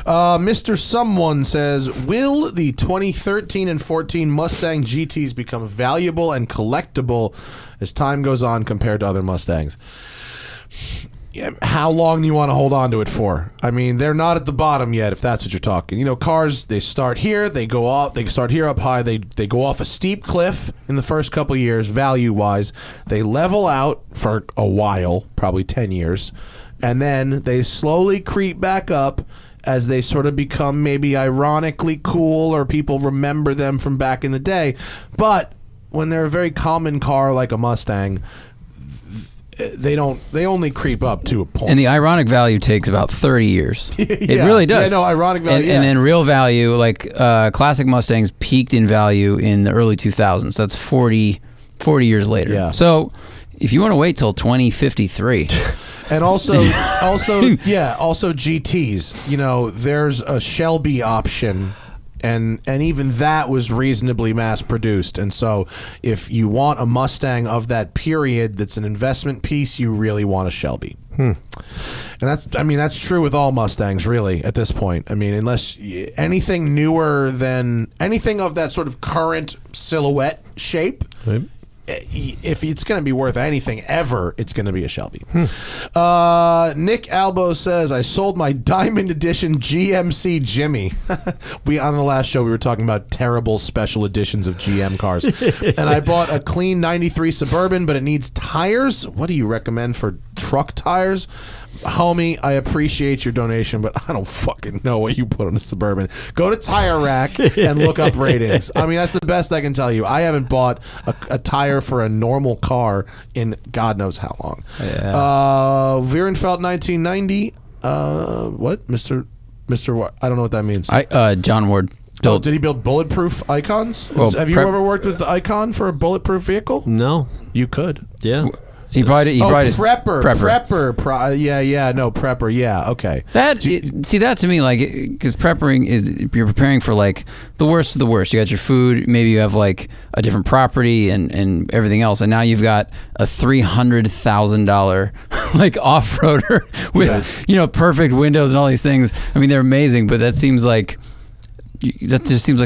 Mr. Someone says, will the 2013 and 14 Mustang GTs become valuable and collectible as time goes on compared to other Mustangs? Yeah, how long do you want to hold on to it for? I mean, they're not at the bottom yet, if that's what you're talking. Cars, they start here, they go off, they start here up high, they go off a steep cliff in the first couple of years, value-wise. They level out for a while, probably 10 years, and then they slowly creep back up as they sort of become maybe ironically cool or people remember them from back in the day. But when they're a very common car like a Mustang, they only creep up to a point. And the ironic value takes about 30 years. It really does. Yeah, no, ironic value. And then real value, like classic Mustangs peaked in value in the early 2000s. That's 40 years later. Yeah. So if you want to wait till 2053. And also GTs. You know, there's a Shelby option, and even that was reasonably mass produced. And so, if you want a Mustang of that period, that's an investment piece, you really want a Shelby. And that's true with all Mustangs, really, at this point. I mean, unless anything newer than anything of that sort of current silhouette shape. Right. If it's going to be worth anything ever, it's going to be a Shelby. Nick Albo says, I sold my Diamond Edition GMC Jimmy. On the last show, we were talking about terrible special editions of GM cars. And I bought a clean 93 Suburban, but it needs tires. What do you recommend for truck tires? Homie, I appreciate your donation, but I don't fucking know what you put on a Suburban. Go to Tire Rack and look up ratings. I mean, that's the best I can tell you. I haven't bought a tire for a normal car in God knows how long. Yeah. Vierenfeld 1990. What? Mr. What? I don't know what that means. John Ward. Did he build bulletproof icons? Well, Have you ever worked with the icon for a bulletproof vehicle? No. You could. Yeah. He probably Prepper. Prepper. Prepper. Yeah, okay. That to me, like, because prepping is you're preparing for like the worst of the worst. You got your food, maybe you have like a different property and everything else, and now you've got a $300,000 like off-roader with perfect windows and all these things. I mean, they're amazing, but that just seems like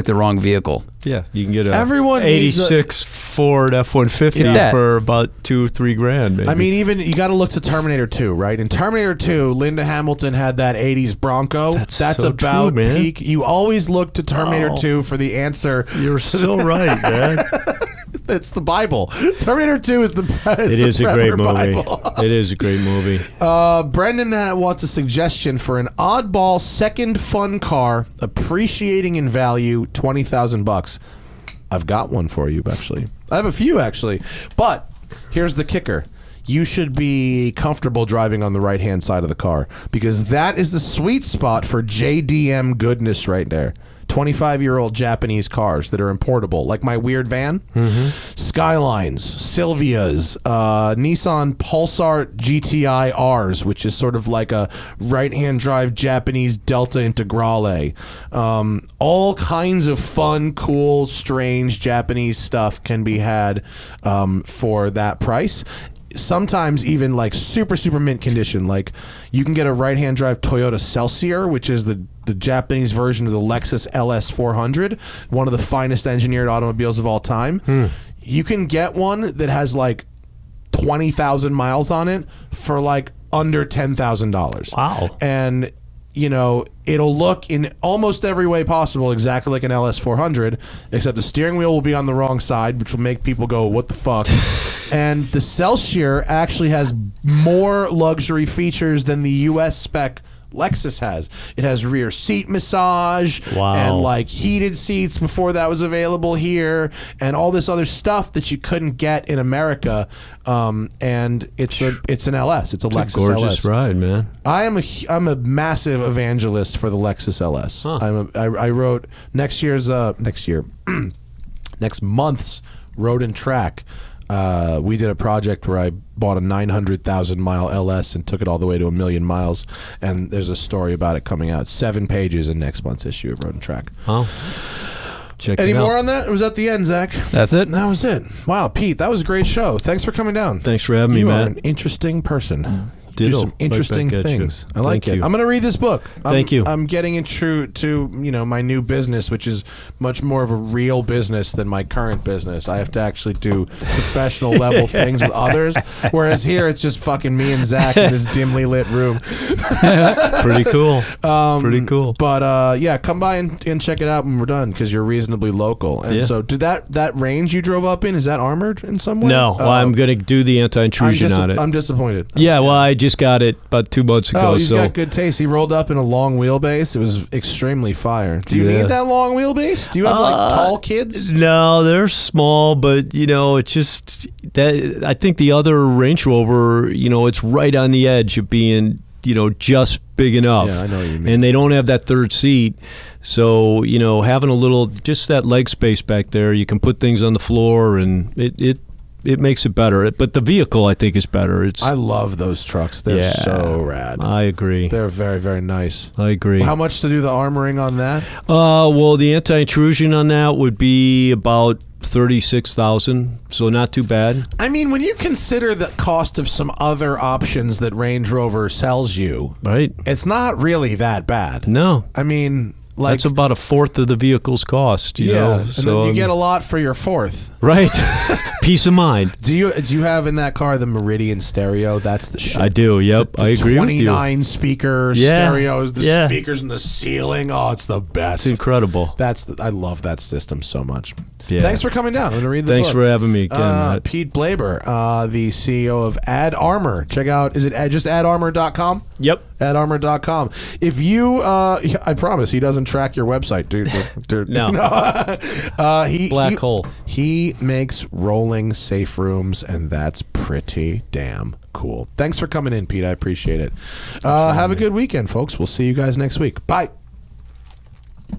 the wrong vehicle. Yeah, you can get a Everyone needs 86 Ford F-150 for about $2-3 grand. Maybe. I mean, even you got to look to Terminator 2, right? In Terminator 2, Linda Hamilton had that 80s Bronco. That's so about true, man. peak. You always look to Terminator 2 for the answer. You're so right, man. It's the Bible. Terminator 2 is the It is a great movie. Bible. It is a great movie. Brendan wants a suggestion for an oddball second fun car appreciating in value, $20,000. I've got one for you, actually. I have a few, actually. But here's the kicker. You should be comfortable driving on the right-hand side of the car, because that is the sweet spot for JDM goodness right there. 25-year-old Japanese cars that are importable, like my weird van. Skylines, Silvias, Nissan Pulsar GTI Rs, which is sort of like a right-hand drive Japanese Delta Integrale. All kinds of fun, cool, strange Japanese stuff can be had for that price. Sometimes even like super mint condition. Like you can get a right-hand drive Toyota Celsior, which is the Japanese version of the Lexus LS 400, one of the finest engineered automobiles of all time. You can get one that has like 20,000 miles on it for like under $10,000. Wow. And it'll look in almost every way possible exactly like an LS 400, except the steering wheel will be on the wrong side, which will make people go, what the fuck? And the Celsior actually has more luxury features than the US spec Lexus has. It has rear seat massage and like heated seats before that was available here, and all this other stuff that you couldn't get in America. And it's an LS. It's a Lexus gorgeous LS. ride, man. I'm a massive evangelist for the Lexus LS. Huh. I wrote next month's Road and Track. We did a project where I bought a 900,000 mile LS and took it all the way to 1 million miles, and there's a story about it coming out. 7 pages in next month's issue of Road and Track. Oh, check Any it out. more on that? Or was that the end, Zach? That's it. That was it. Wow, Pete, that was a great show. Thanks for coming down. Thanks for having me, You are Matt. an interesting person. Do Ditto. some interesting Right back at you. things. I like Thank it. you. I'm going to read this book. Thank you. I'm getting into my new business, which is much more of a real business than my current business. I have to actually do professional level things with others, whereas here it's just fucking me and Zach in this dimly lit room. Pretty cool. Pretty cool. But yeah, come by and check it out when we're done, because you're reasonably local. And so, did that range you drove up in, is that armored in some way? No, well, I'm going to do the anti-intrusion on it. I'm disappointed. Yeah, well, I just got it about 2 months ago. Oh, he's so got good taste. He rolled up in a long wheelbase. It was extremely fire. Do you need that long wheelbase? Do you have tall kids? No, they're small, but it's just that I think the other Range Rover, it's right on the edge of being, just big enough. Yeah, I know what you mean. And they don't have that third seat. So, having a little, just that leg space back there, you can put things on the floor, and it makes it better. But the vehicle, I think, is better. I love those trucks. They're so rad. I agree. They're very, very nice. I agree. How much to do the armoring on that? Well, the anti-intrusion on that would be about $36,000, so not too bad. I mean, when you consider the cost of some other options that Range Rover sells you, right? It's not really that bad. No. I mean, that's about a fourth of the vehicle's cost, you know. And then you get a lot for your fourth. Right. Peace of mind. Do you have in that car the Meridian stereo? That's the shit. I do, yep. I agree with you. 29 speaker stereos, the speakers in the ceiling. Oh, it's the best. It's incredible. I love that system so much. Yeah. Thanks for coming down. I'm going to read the Thanks book. for having me again. Pete Blaber, the CEO of Ad Armor. Check out, is it just adarmor.com? Yep. Adarmor.com. If you, I promise, he doesn't track your website, dude. No. Black hole. He makes rolling safe rooms, and that's pretty damn cool. Thanks for coming in, Pete. I appreciate it. Have a good weekend, folks. We'll see you guys next week. Bye.